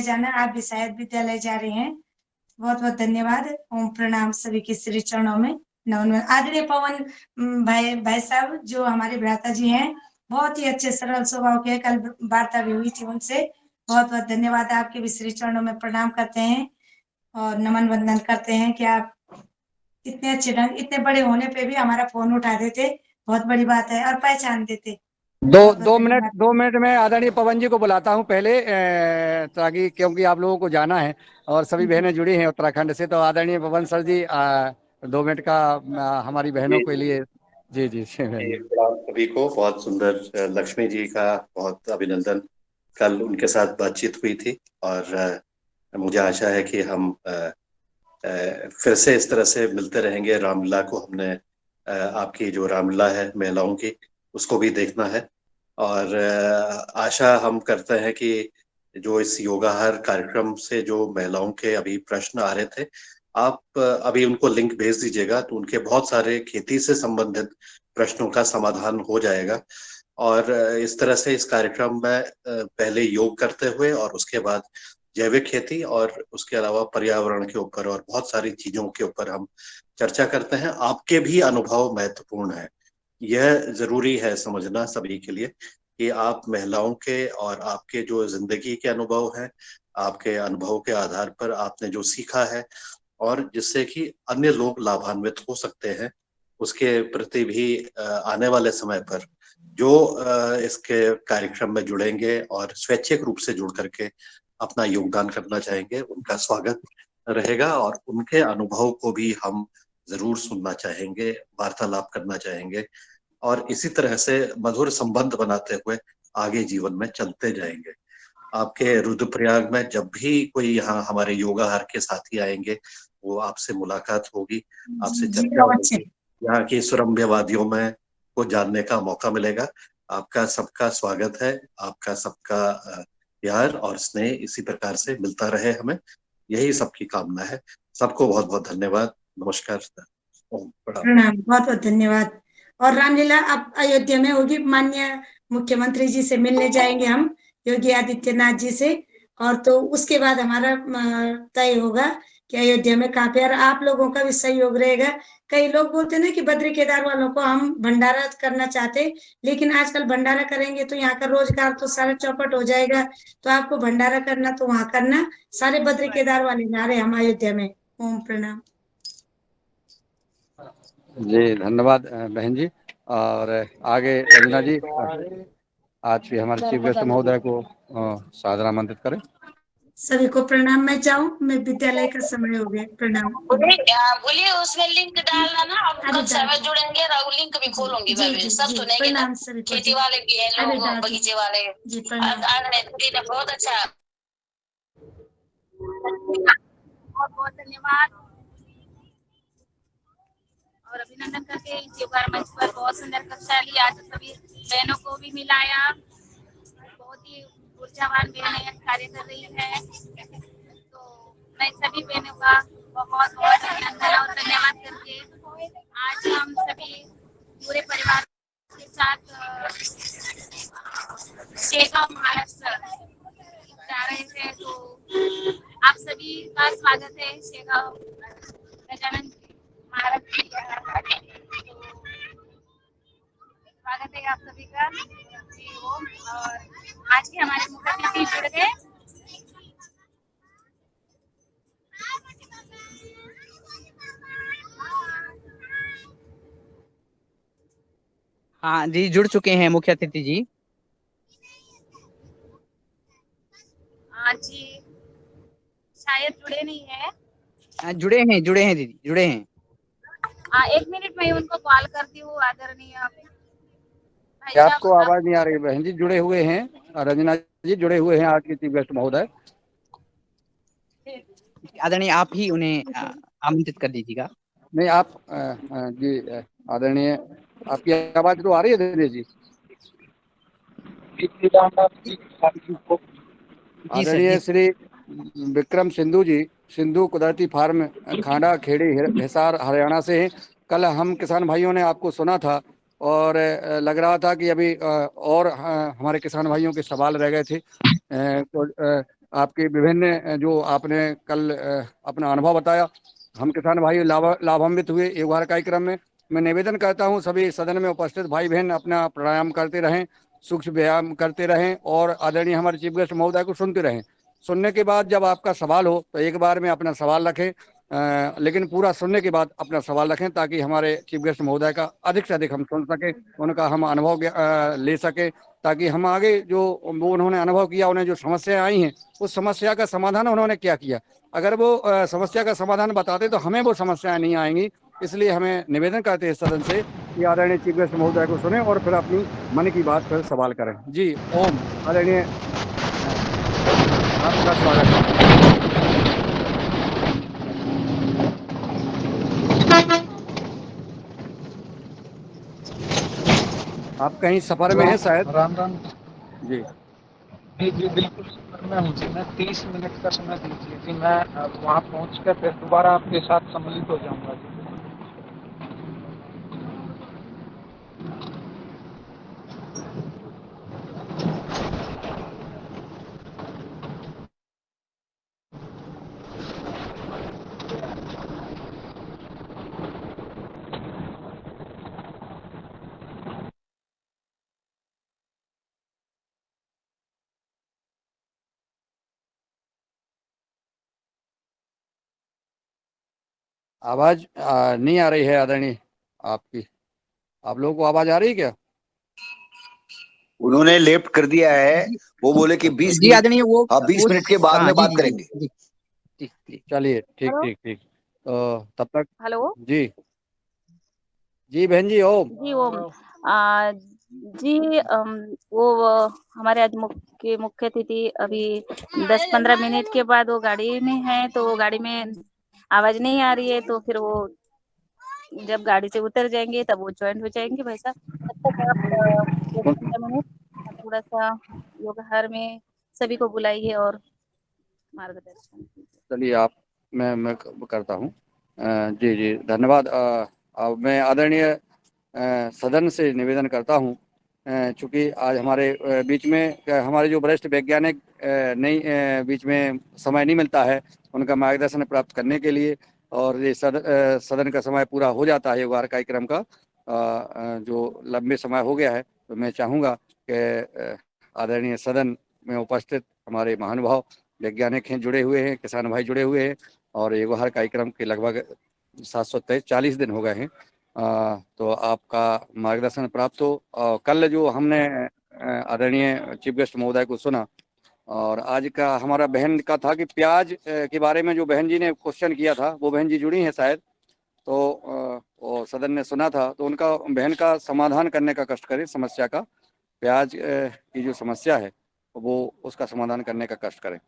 जाना, आप भी शायद विद्यालय जा रहे हैं। बहुत बहुत धन्यवाद। ओम प्रणाम सभी के श्री चरणों में नमन। आदरणीय पवन भाई भाई साहब जो हमारे भ्राता जी हैं, बहुत ही अच्छे सरल स्वभाव के, कल वार्ता भी हुई थी उनसे। बहुत बहुत धन्यवाद। आपके भी श्री चरणों में प्रणाम करते हैं और नमन वंदन करते हैं कि आप इतने अच्छे ढंग, इतने बड़े होने पे भी हमारा फोन उठा देते, बहुत बड़ी बात है, और पहचान देते। दो बहुत बहुत दो मिनट धन्यवाद। 2 मिनट में आदरणीय पवन जी को बुलाता हूं पहले, ताकि क्योंकि आप लोगों को जाना है और सभी बहनें जुड़ी हैं उत्तराखंड से। तो आदरणीय पवन सर जी, 2 मिनट का हमारी बहनों के लिए। जी जी जी, प्रणाम सभी को। बहुत सुंदर। लक्ष्मी जी का बहुत अभिनंदन। कल उनके साथ बातचीत हुई थी और मुझे आशा है कि हम फिर से इस तरह से मिलते रहेंगे। रामलीला को हमने आपकी जो रामलीला है महिलाओं की, उसको भी देखना है। और आशा हम करते हैं कि जो इस योगाहार कार्यक्रम से जो महिलाओं के अभी प्रश्न आ रहे थे, आप अभी उनको लिंक भेज दीजिएगा, तो उनके बहुत सारे खेती से संबंधित प्रश्नों का समाधान हो जाएगा। और इस तरह से इस कार्यक्रम में पहले योग करते हुए और उसके बाद जैविक खेती और उसके अलावा पर्यावरण के ऊपर और बहुत सारी चीजों के ऊपर हम चर्चा करते हैं। आपके भी अनुभव महत्वपूर्ण है। यह जरूरी है समझना सभी के लिए कि आप महिलाओं के और आपके जो जिंदगी के अनुभव हैं, आपके अनुभव के आधार पर आपने जो सीखा है और जिससे कि अन्य लोग लाभान्वित हो सकते हैं, उसके प्रति भी आने वाले समय पर जो इसके कार्यक्रम में जुड़ेंगे और स्वैच्छिक रूप से जुड़ करके अपना योगदान करना चाहेंगे, उनका स्वागत रहेगा। और उनके अनुभव को भी हम जरूर सुनना चाहेंगे, वार्तालाप करना चाहेंगे और इसी तरह से मधुर संबंध बनाते हुए आगे जीवन में चलते जाएंगे। आपके रुद्रप्रयाग में जब भी कोई यहाँ हमारे योगाहार के साथी आएंगे, वो आपसे मुलाकात होगी, आपसे जी चर्चा अवश्य। होगी, यहाँ की सुरम्य वादियों में को जानने का मौका मिलेगा। आपका सबका स्वागत है। आपका सबका प्यार और स्नेह इसी प्रकार से मिलता रहे हमें, यही सबकी कामना है। सबको बहुत बहुत धन्यवाद। नमस्कार। ओम प्रणाम। प्रणाम, बहुत बहुत धन्यवाद। और रामलीला अब अयोध्या में होगी, माननीय मुख्यमंत्री जी से मिलने जाएंगे हम, योगी आदित्यनाथ जी से। और तो उसके बाद हमारा तय होगा कि अयोध्या में कहाँ पे, और आप लोगों का भी सहयोग रहेगा। कई लोग बोलते हैं ना कि बद्री केदार वालों को हम भंडारा करना चाहते, लेकिन आजकल भंडारा करेंगे तो यहाँ का रोजगार तो सारा चौपट हो जाएगा। तो आपको भंडारा करना तो वहां करना, सारे बद्री केदार वाले जा रहे हैं हम अयोध्या में। ओम प्रणाम। जी धन्यवाद बहन जी। और आगे रंजना जी, आज भी हमारे चीफ गेस्ट महोदय को सादर आमंत्रित करें। सभी को प्रणाम। मैं जाऊं, मैं विद्यालय का समय हो गया। प्रणाम। बोलिए उसमें लिंक डालना ना, अब अभी कल से मैं डाल जुड़ेंगे और लिंक भी खोलूंगी। जी मैं जी भी सब जी, सुनेंगे ना, प्रणाम सभी को खेती जी। वाले भी हैं अभी लोग, डाल बगीचे वाले। जी, प्रणाम। आंगने दीदी ने बहुत अच्छा, बहुत बहुत धन्यवाद और अभिनंदन करके इस योगा मंच पर बहुत सुंदर कक्षा ली। आज सभी बहनों को भी मिलाया, बहुत ही ऊर्जावान बहनें कार्य कर रही है। तो मैं सभी बहनों का बहुत बहुत अभिनंदन और धन्यवाद करके आज हम सभी पूरे परिवार के साथ शेगांव महाराष्ट्र जा रहे थे। तो आप सभी का स्वागत है शेगांव गजानन महाराज जी। स्वागत है आप सभी का जी। ओम। और आज के हमारे मुख्य अतिथि जुड़ गए। हाँ जी, जुड़ चुके हैं मुख्य अतिथि जी। हाँ जी, शायद जुड़े नहीं है। जुड़े हैं दीदी, जुड़े हैं। हाँ, 1 मिनट में उनको कॉल करती हूँ। आदरणीय भाई क्या साहब, आपको आप आवाज नहीं आ रही बहन जी? जुड़े हुए हैं, रंजना जी जुड़े हुए हैं आज के चीफ गेस्ट महोदय। आदरणीय आप ही उन्हें आमंत्रित कर दीजिएगा। नहीं आप जी आदरणीय, आपकी आवाज तो आ रही है दिनेश जी? जी सर आदरणीय जी। श्री विक्रम सिंधु जी, सिंधु कुदरती फार्म, खांडा खेड़ी, हिसार, हरियाणा से हैं। कल हम किसान भाइयों ने आपको सुना था और लग रहा था कि अभी और हमारे किसान भाइयों के सवाल रह गए थे। तो आपके विभिन्न जो आपने कल अपना अनुभव बताया, हम किसान भाई लाभान्वित हुए एक बार कार्यक्रम में। मैं निवेदन करता हूं सभी सदन में उपस्थित भाई बहन अपना प्राणायाम करते रहें, सूक्ष्म व्यायाम करते रहें और आदरणीय हमारे चीफ गेस्ट महोदय को सुनते रहें। सुनने के बाद जब आपका सवाल हो तो एक बार में अपना सवाल रखें, लेकिन पूरा सुनने के बाद अपना सवाल रखें ताकि हमारे चीफ गेस्ट महोदय का अधिक से अधिक हम सुन सकें, उनका हम अनुभव ले सकें, ताकि हम आगे जो वो उन्होंने अनुभव किया, उन्हें जो समस्याएं आई हैं उस समस्या का समाधान उन्होंने क्या किया, अगर वो समस्या का समाधान बताते तो हमें वो समस्याएं नहीं आएंगी। इसलिए हमें निवेदन करते हैं सदन से कि आदरणीय चीफ गेस्ट महोदय को सुने और फिर अपनी मन की बात फिर सवाल करें। जी ओम। आदरणीय आपका स्वागत है। आप कहीं सफर में हैं शायद? राम राम जी जी जी, बिल्कुल सफर में हूँ जी। मैं 30 मिनट का समय दीजिए जी, मैं वहाँ पहुँच कर फिर दोबारा आपके साथ सम्मिलित हो जाऊँगा जी। आवाज नहीं आ रही है आदरणीय आपकी। आप लोगों को आवाज आ रही है क्या? उन्होंने लेफ्ट कर दिया है, वो बोले कि 20 जी मिनट, आदरणीय वो हाँ 20 मिनट के बाद हाँ में जी बात जी करेंगे। जी जी जी। चलिए ठीक हेलो ठीक ठीक, तो तब तक हेलो जी जी बहन जी ओम। जी वो जी वो हमारे आज मुख्य अतिथि अभी 10-15 मिनट के बाद वो गाड़ी में है, तो वो गाड़ी में आवाज नहीं आ रही है, तो फिर वो जब गाड़ी से उतर जाएंगे तब वो ज्वाइन हो जाएंगे भाई साहब। तब तक आप 10-15 मिनट थोड़ा सा योगहार में सभी को बुलाइए और मार्गदर्शन कीजिए। चलिए आप मैं करता हूँ। जी जी धन्यवाद। अब मैं आदरणीय सदन से निवेदन करता हूँ, चूंकि आज हमारे बीच में हमारे जो वरिष्ठ वैज्ञानिक नहीं बीच में समय नहीं मिलता है उनका मार्गदर्शन प्राप्त करने के लिए, और ये सदन का समय पूरा हो जाता है वार कार्यक्रम का, जो लंबे समय हो गया है। तो मैं चाहूँगा कि आदरणीय सदन में उपस्थित हमारे महानुभाव वैज्ञानिक हैं, जुड़े हुए हैं, किसान भाई जुड़े हुए हैं, और ये हर कार्यक्रम के लगभग 740 दिन हो गए हैं। तो आपका मार्गदर्शन प्राप्त हो। कल जो हमने आदरणीय चीफ गेस्ट महोदय को सुना, और आज का हमारा बहन का था कि प्याज के बारे में जो बहन जी ने क्वेश्चन किया था, वो बहन जी जुड़ी हैं शायद, तो वो सदन ने सुना था, तो उनका बहन का समाधान करने का कष्ट करें, समस्या का, प्याज की जो समस्या है वो उसका समाधान करने का कष्ट करें।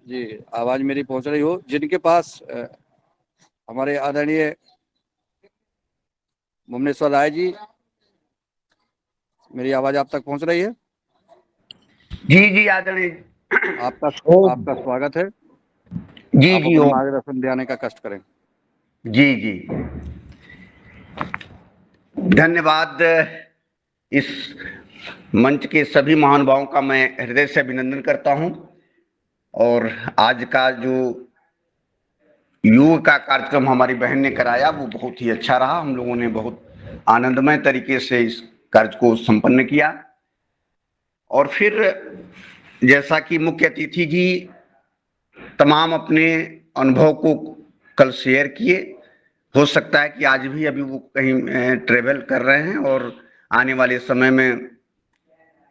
जी आवाज मेरी पहुंच रही हो? जिनके पास हमारे आदरणीय भुवनेश्वर राय जी, मेरी आवाज आप तक पहुंच रही है? जी जी आदरणीय, आपका स्वागत है। जी आप जी अपना ओम। मार्गदर्शन देने का कष्ट करें। जी जी धन्यवाद। इस मंच के सभी महानुभावों का मैं हृदय से अभिनंदन करता हूं, और आज का जो योग का कार्यक्रम हमारी बहन ने कराया वो बहुत ही अच्छा रहा। हम लोगों ने बहुत आनंदमय तरीके से इस कार्य को संपन्न किया। और फिर जैसा कि मुख्य अतिथि जी तमाम अपने अनुभव को कल शेयर किए, हो सकता है कि आज भी अभी वो कहीं ट्रेवल कर रहे हैं और आने वाले समय में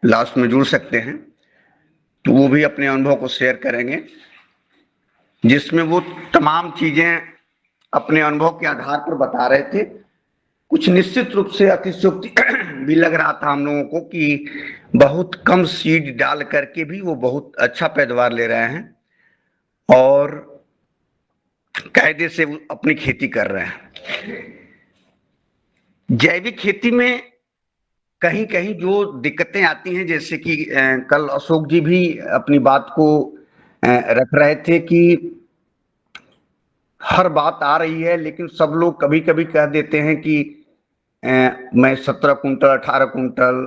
लास्ट में जुड़ सकते हैं, तो वो भी अपने अनुभव को शेयर करेंगे, जिसमें वो तमाम चीजें अपने अनुभव के आधार पर बता रहे थे। कुछ निश्चित रूप से अतिशयोक्ति भी लग रहा था हम लोगों को कि बहुत कम सीड डाल करके भी वो बहुत अच्छा पैदावार ले रहे हैं और कायदे से अपनी खेती कर रहे हैं। जैविक खेती में कहीं कहीं जो दिक्कतें आती हैं, जैसे कि कल अशोक जी भी अपनी बात को रख रहे थे कि हर बात आ रही है, लेकिन सब लोग कभी कभी कह देते हैं कि मैं 17 कुंटल 18 कुंटल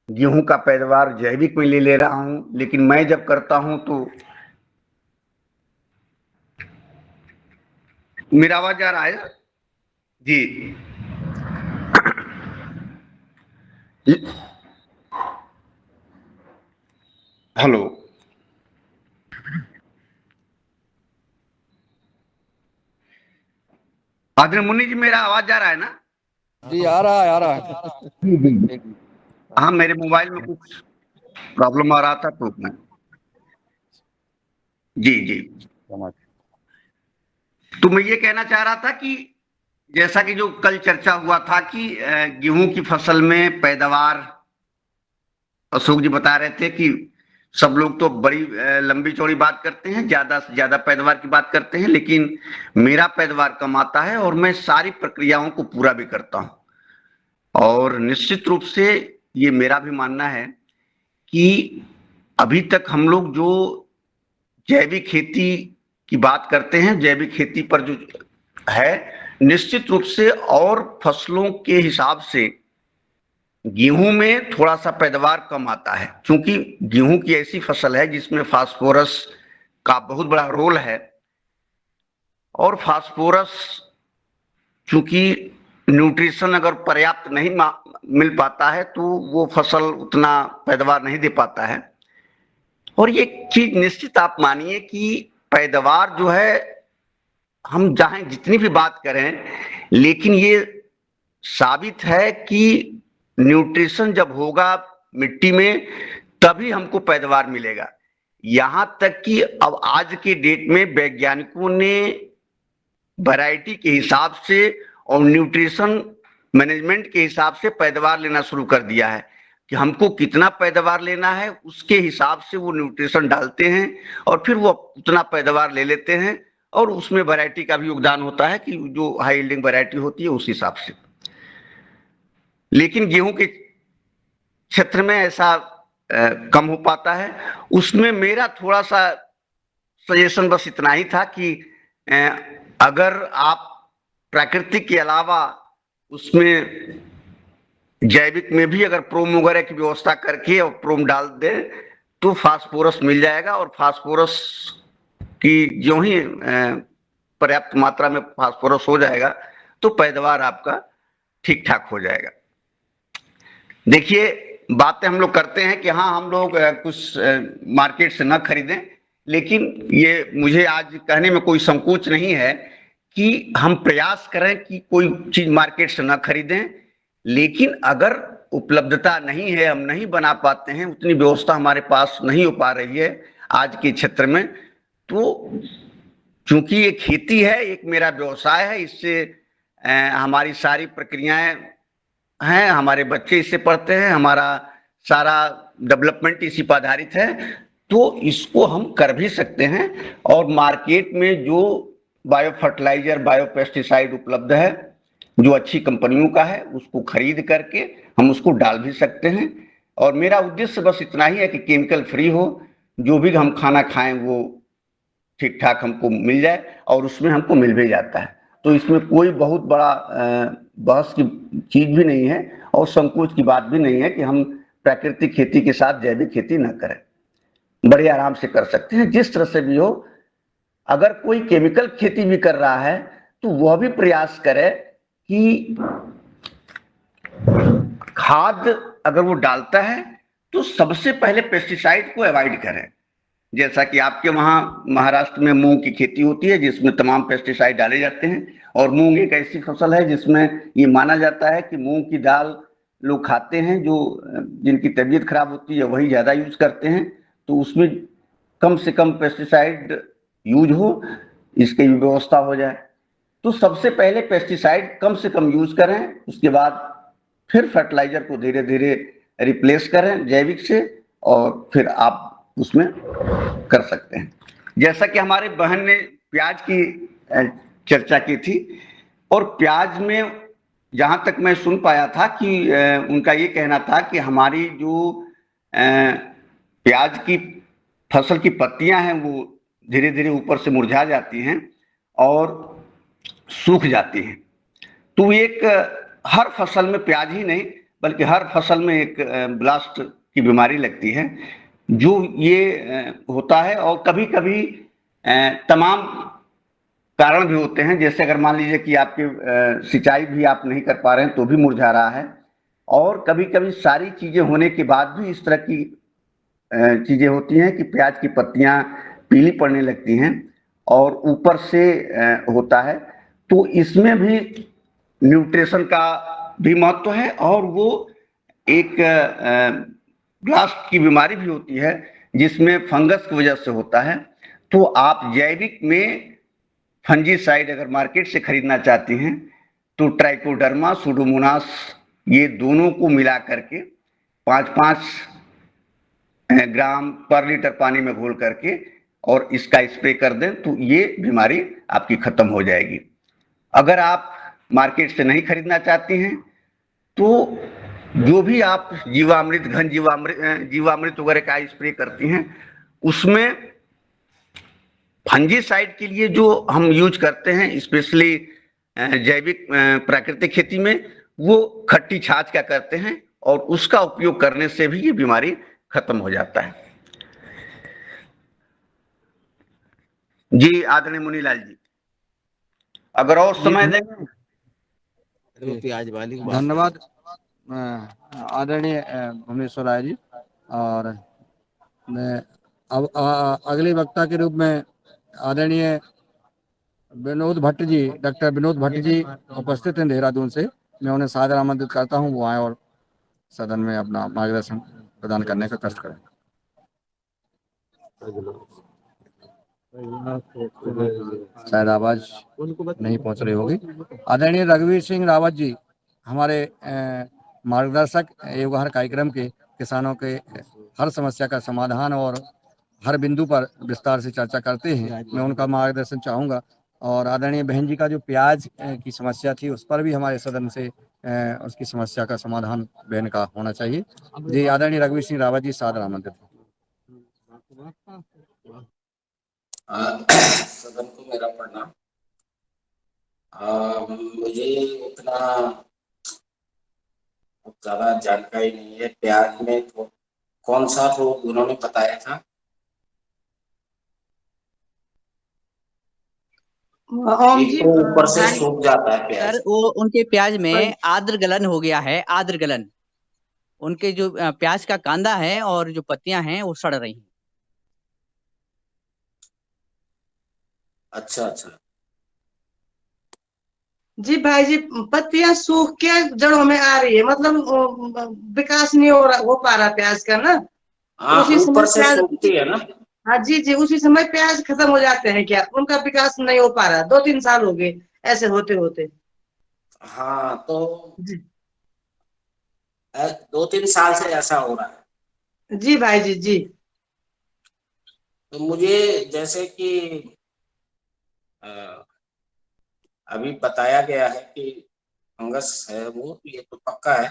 गेहूं का पैदावार जैविक में ले रहा हूं, लेकिन मैं जब करता हूं तो मेरा आवाज आ रहा है जी? हेलो, आदरणीय मुन्नी जी, मेरा आवाज आ रहा है ना? जी आ रहा है, आ रहा है। हाँ, मेरे मोबाइल में कुछ प्रॉब्लम आ रहा था तो मैं जी तो मैं ये कहना चाह रहा था कि जैसा कि जो कल चर्चा हुआ था कि गेहूं की फसल में पैदावार, अशोक जी बता रहे थे कि सब लोग तो बड़ी लंबी चौड़ी बात करते हैं, ज्यादा से ज्यादा पैदावार की बात करते हैं, लेकिन मेरा पैदावार कम आता है और मैं सारी प्रक्रियाओं को पूरा भी करता हूं। और निश्चित रूप से ये मेरा भी मानना है कि अभी तक हम लोग जो जैविक खेती की बात करते हैं, जैविक खेती पर जो है, निश्चित रूप से और फसलों के हिसाब से गेहूं में थोड़ा सा पैदावार कम आता है, क्योंकि गेहूं की ऐसी फसल है जिसमें फास्फोरस का बहुत बड़ा रोल है। और फास्फोरस चूंकि न्यूट्रिशन अगर पर्याप्त नहीं मिल पाता है तो वो फसल उतना पैदावार नहीं दे पाता है। और ये चीज निश्चित आप मानिए कि पैदावार जो है, हम चाहे जितनी भी बात करें, लेकिन ये साबित है कि न्यूट्रिशन जब होगा मिट्टी में तभी हमको पैदावार मिलेगा। यहां तक कि अब आज के डेट में वैज्ञानिकों ने वैरायटी के हिसाब से और न्यूट्रिशन मैनेजमेंट के हिसाब से पैदावार लेना शुरू कर दिया है कि हमको कितना पैदावार लेना है उसके हिसाब से वो न्यूट्रिशन डालते हैं और फिर वो उतना पैदावार ले लेते हैं। और उसमें वैरायटी का भी योगदान होता है कि जो हाई यील्डिंग वैरायटी होती है उस हिसाब से। लेकिन गेहूं के क्षेत्र में ऐसा कम हो पाता है। उसमें मेरा थोड़ा सा सजेशन बस इतना ही था कि अगर आप प्राकृतिक के अलावा उसमें जैविक में भी अगर प्रोम वगैरह की व्यवस्था करके और प्रोम डाल दें तो फास्फोरस मिल जाएगा। और फास्फोरस की जो ही पर्याप्त मात्रा में फास्फोरस हो जाएगा तो पैदावार आपका ठीक ठाक हो जाएगा। देखिए, बातें हम लोग करते हैं कि हाँ हम लोग कुछ मार्केट से न खरीदें, लेकिन ये मुझे आज कहने में कोई संकोच नहीं है कि हम प्रयास करें कि कोई चीज मार्केट से न खरीदें। लेकिन अगर उपलब्धता नहीं है, हम नहीं बना पाते हैं, उतनी व्यवस्था हमारे पास नहीं हो पा रही है आज के क्षेत्र में, तो चूंकि ये खेती है, एक मेरा व्यवसाय है, इससे हमारी सारी प्रक्रियाएं हैं, हमारे बच्चे इससे पढ़ते हैं, हमारा सारा डेवलपमेंट इसी पर आधारित है, तो इसको हम कर भी सकते हैं। और मार्केट में जो बायो फर्टिलाइजर, बायो पेस्टिसाइड उपलब्ध है जो अच्छी कंपनियों का है, उसको खरीद करके हम उसको डाल भी सकते हैं। और मेरा उद्देश्य बस इतना ही है कि केमिकल फ्री हो, जो भी हम खाना खाएं वो ठीक ठाक हमको मिल जाए, और उसमें हमको मिल भी जाता है। तो इसमें कोई बहुत बड़ा बहस की चीज भी नहीं है और संकोच की बात भी नहीं है कि हम प्राकृतिक खेती के साथ जैविक खेती न करें, बड़े आराम से कर सकते हैं। जिस तरह से भी हो, अगर कोई केमिकल खेती भी कर रहा है तो वह भी प्रयास करे कि खाद अगर वो डालता है तो सबसे पहले पेस्टिसाइड को अवॉइड करें। जैसा कि आपके वहां महाराष्ट्र में मूंग की खेती होती है जिसमें तमाम पेस्टिसाइड डाले जाते हैं, और मूंग एक ऐसी फसल है जिसमें ये माना जाता है कि मूंग की दाल लोग खाते हैं, जो जिनकी तबीयत खराब होती है वही ज्यादा यूज करते हैं, तो उसमें कम से कम पेस्टिसाइड यूज हो, इसकी व्यवस्था हो जाए। तो सबसे पहले पेस्टिसाइड कम से कम यूज करें, उसके बाद फिर फर्टिलाइजर को धीरे धीरे रिप्लेस करें जैविक से, और फिर आप उसमें कर सकते हैं। जैसा कि हमारे बहन ने प्याज की चर्चा की थी, और प्याज में जहां तक मैं सुन पाया था कि उनका ये कहना था कि हमारी जो प्याज की फसल की पत्तियां हैं वो धीरे धीरे ऊपर से मुरझा जाती हैं और सूख जाती हैं। तो एक हर फसल में प्याज ही नहीं बल्कि हर फसल में एक ब्लास्ट की बीमारी लगती है, जो ये होता है। और कभी-कभी तमाम कारण भी होते हैं, जैसे अगर मान लीजिए कि आपके सिंचाई भी आप नहीं कर पा रहे हैं तो भी मुरझा रहा है, और कभी-कभी सारी चीजें होने के बाद भी इस तरह की चीजें होती हैं कि प्याज की पत्तियां पीली पड़ने लगती हैं और ऊपर से होता है। तो इसमें भी न्यूट्रिशन का भी महत्व है, और वो एक ब्लास्ट की बीमारी भी होती है जिसमें फंगस की वजह से होता है। तो आप जैविक में फंजीसाइड अगर मार्केट से खरीदना चाहती हैं तो ट्राइकोडर्मा, सुडोमोनास, ये दोनों को मिला करके 5-5 ग्राम पर लीटर पानी में घोल करके और इसका स्प्रे कर दें तो ये बीमारी आपकी खत्म हो जाएगी। अगर आप मार्केट से नहीं खरीदना चाहती हैं तो जो भी आप जीवामृत, घन जीवामृत वगैरह का स्प्रे करती हैं, उसमें फंजीसाइड के लिए जो हम यूज करते हैं स्पेशली जैविक प्राकृतिक खेती में, वो खट्टी छाछ का करते हैं और उसका उपयोग करने से भी ये बीमारी खत्म हो जाता है। जी आदरणीय मुनीलाल जी, अगर और समय दें। प्याज वाली धन्यवाद आदरणीय भुवनेश्वर राय जी। और मैं अब अगले वक्ता के रूप में आदरणीय विनोद भट्ट जी, डॉक्टर विनोद भट्ट जी उपस्थित हैं देहरादून से। मैं उन्हें सादर आमंत्रित करता हूं, वो आए और सदन में अपना मार्गदर्शन प्रदान करने का कष्ट करें। शायद आवाज नहीं पहुंच रही होगी। आदरणीय रघुवीर सिंह रावत जी, हमारे मार्गदर्शक एवं हर कार्यक्रम के किसानों के हर समस्या का समाधान और हर बिंदु पर विस्तार से चर्चा करते हैं, मैं उनका मार्गदर्शन चाहूंगा। और आदरणीय बहन जी का जो प्याज की समस्या थी, उस पर भी हमारे सदन से उसकी समस्या का समाधान बहन का होना चाहिए। जी आदरणीय रघुवीर सिंह रावत जी, सादर आमंत्रित। सदन को मेरा प्रणाम। मुझे उतना ज्यादा जानकारी नहीं है प्याज में तो कौन सा रोग उन्होंने बताया था। ओम एक जी तो ऊपर से भाई सूख जाता है सर प्याज। वो उनके प्याज में आद्र गलन हो गया है, आद्र गलन। उनके जो प्याज का कांदा है और जो पत्तियां हैं वो सड़ रही हैं। अच्छा अच्छा। जी भाई जी, पत्तियां सूख के जड़ों में आ रही है, मतलब विकास नहीं हो पा रहा प्याज का ना। हाँ, उसी समय ऊपर से प्याज, सूखती है ना। हाँ जी जी, उसी समय प्याज खत्म हो जाते हैं क्या, उनका विकास नहीं हो पा रहा। 2-3 साल हो गए ऐसे होते होते। हाँ, तो जी 2-3 साल से ऐसा हो रहा है। जी भाई जी जी। तो मुझे जैसे कि अभी बताया गया है कि फंगस है, वो ये तो पक्का है।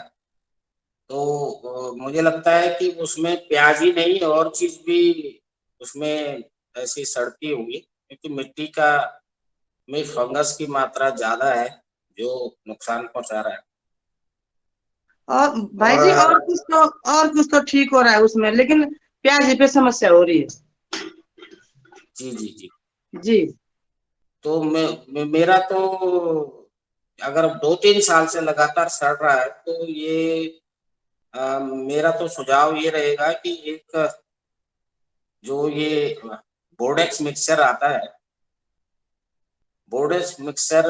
तो मुझे लगता है कि उसमें प्याज ही नहीं और चीज भी उसमें ऐसी सड़ती होंगी, क्योंकि मिट्टी का में फंगस की मात्रा ज्यादा है जो नुकसान पहुंचा रहा है। और भाई जी, और और कुछ तो ठीक हो रहा है उसमें, लेकिन प्याज पे समस्या हो रही है। जी जी जी। जी तो मेरा तो अगर 2-3 साल से लगातार सड़ रहा है तो ये मेरा तो सुझाव ये रहेगा कि एक जो ये बोर्डेक्स मिक्सचर आता है, बोर्डेक्स मिक्सचर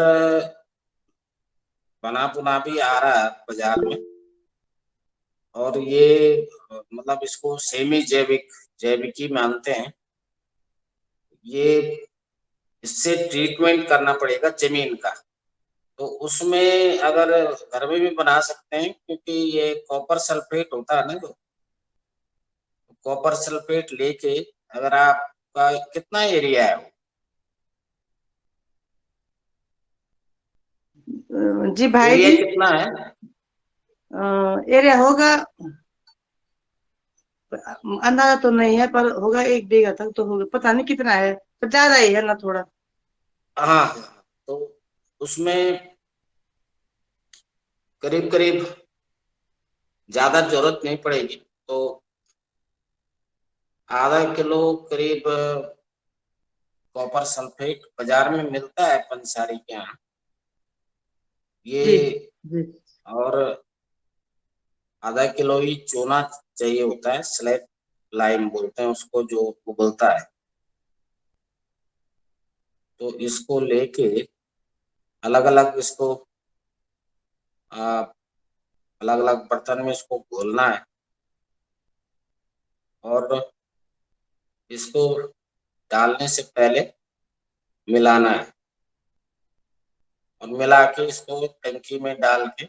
बना बुना भी आ रहा है बाजार में, और ये मतलब इसको सेमी जैविक जैविकी मानते हैं। ये इससे ट्रीटमेंट करना पड़ेगा जमीन का, तो उसमें अगर घर में भी बना सकते हैं, क्योंकि ये कॉपर सल्फेट होता है ना, जो कॉपर सल्फेट लेके अगर आपका कितना एरिया है वो, जी भाई एरिया जी, कितना है? एरिया होगा, अंदाजा तो नहीं है पर होगा 1 बीघा तक तो होगा, पता नहीं कितना है, पर ज्यादा ही है ना थोड़ा। हाँ, तो उसमें करीब करीब ज्यादा जरूरत नहीं पड़ेगी, तो आधा किलो करीब कॉपर सल्फेट बाजार में मिलता है पंसारी के यहाँ जी ये, जी और आधा किलो ही चूना चाहिए होता है, स्लैग लाइम बोलते हैं उसको, जो उबलता है। तो इसको लेके अलग अलग इसको अलग अलग बर्तन में इसको घोलना है और इसको डालने से पहले मिलाना है, और मिला के इसको टंकी में डाल के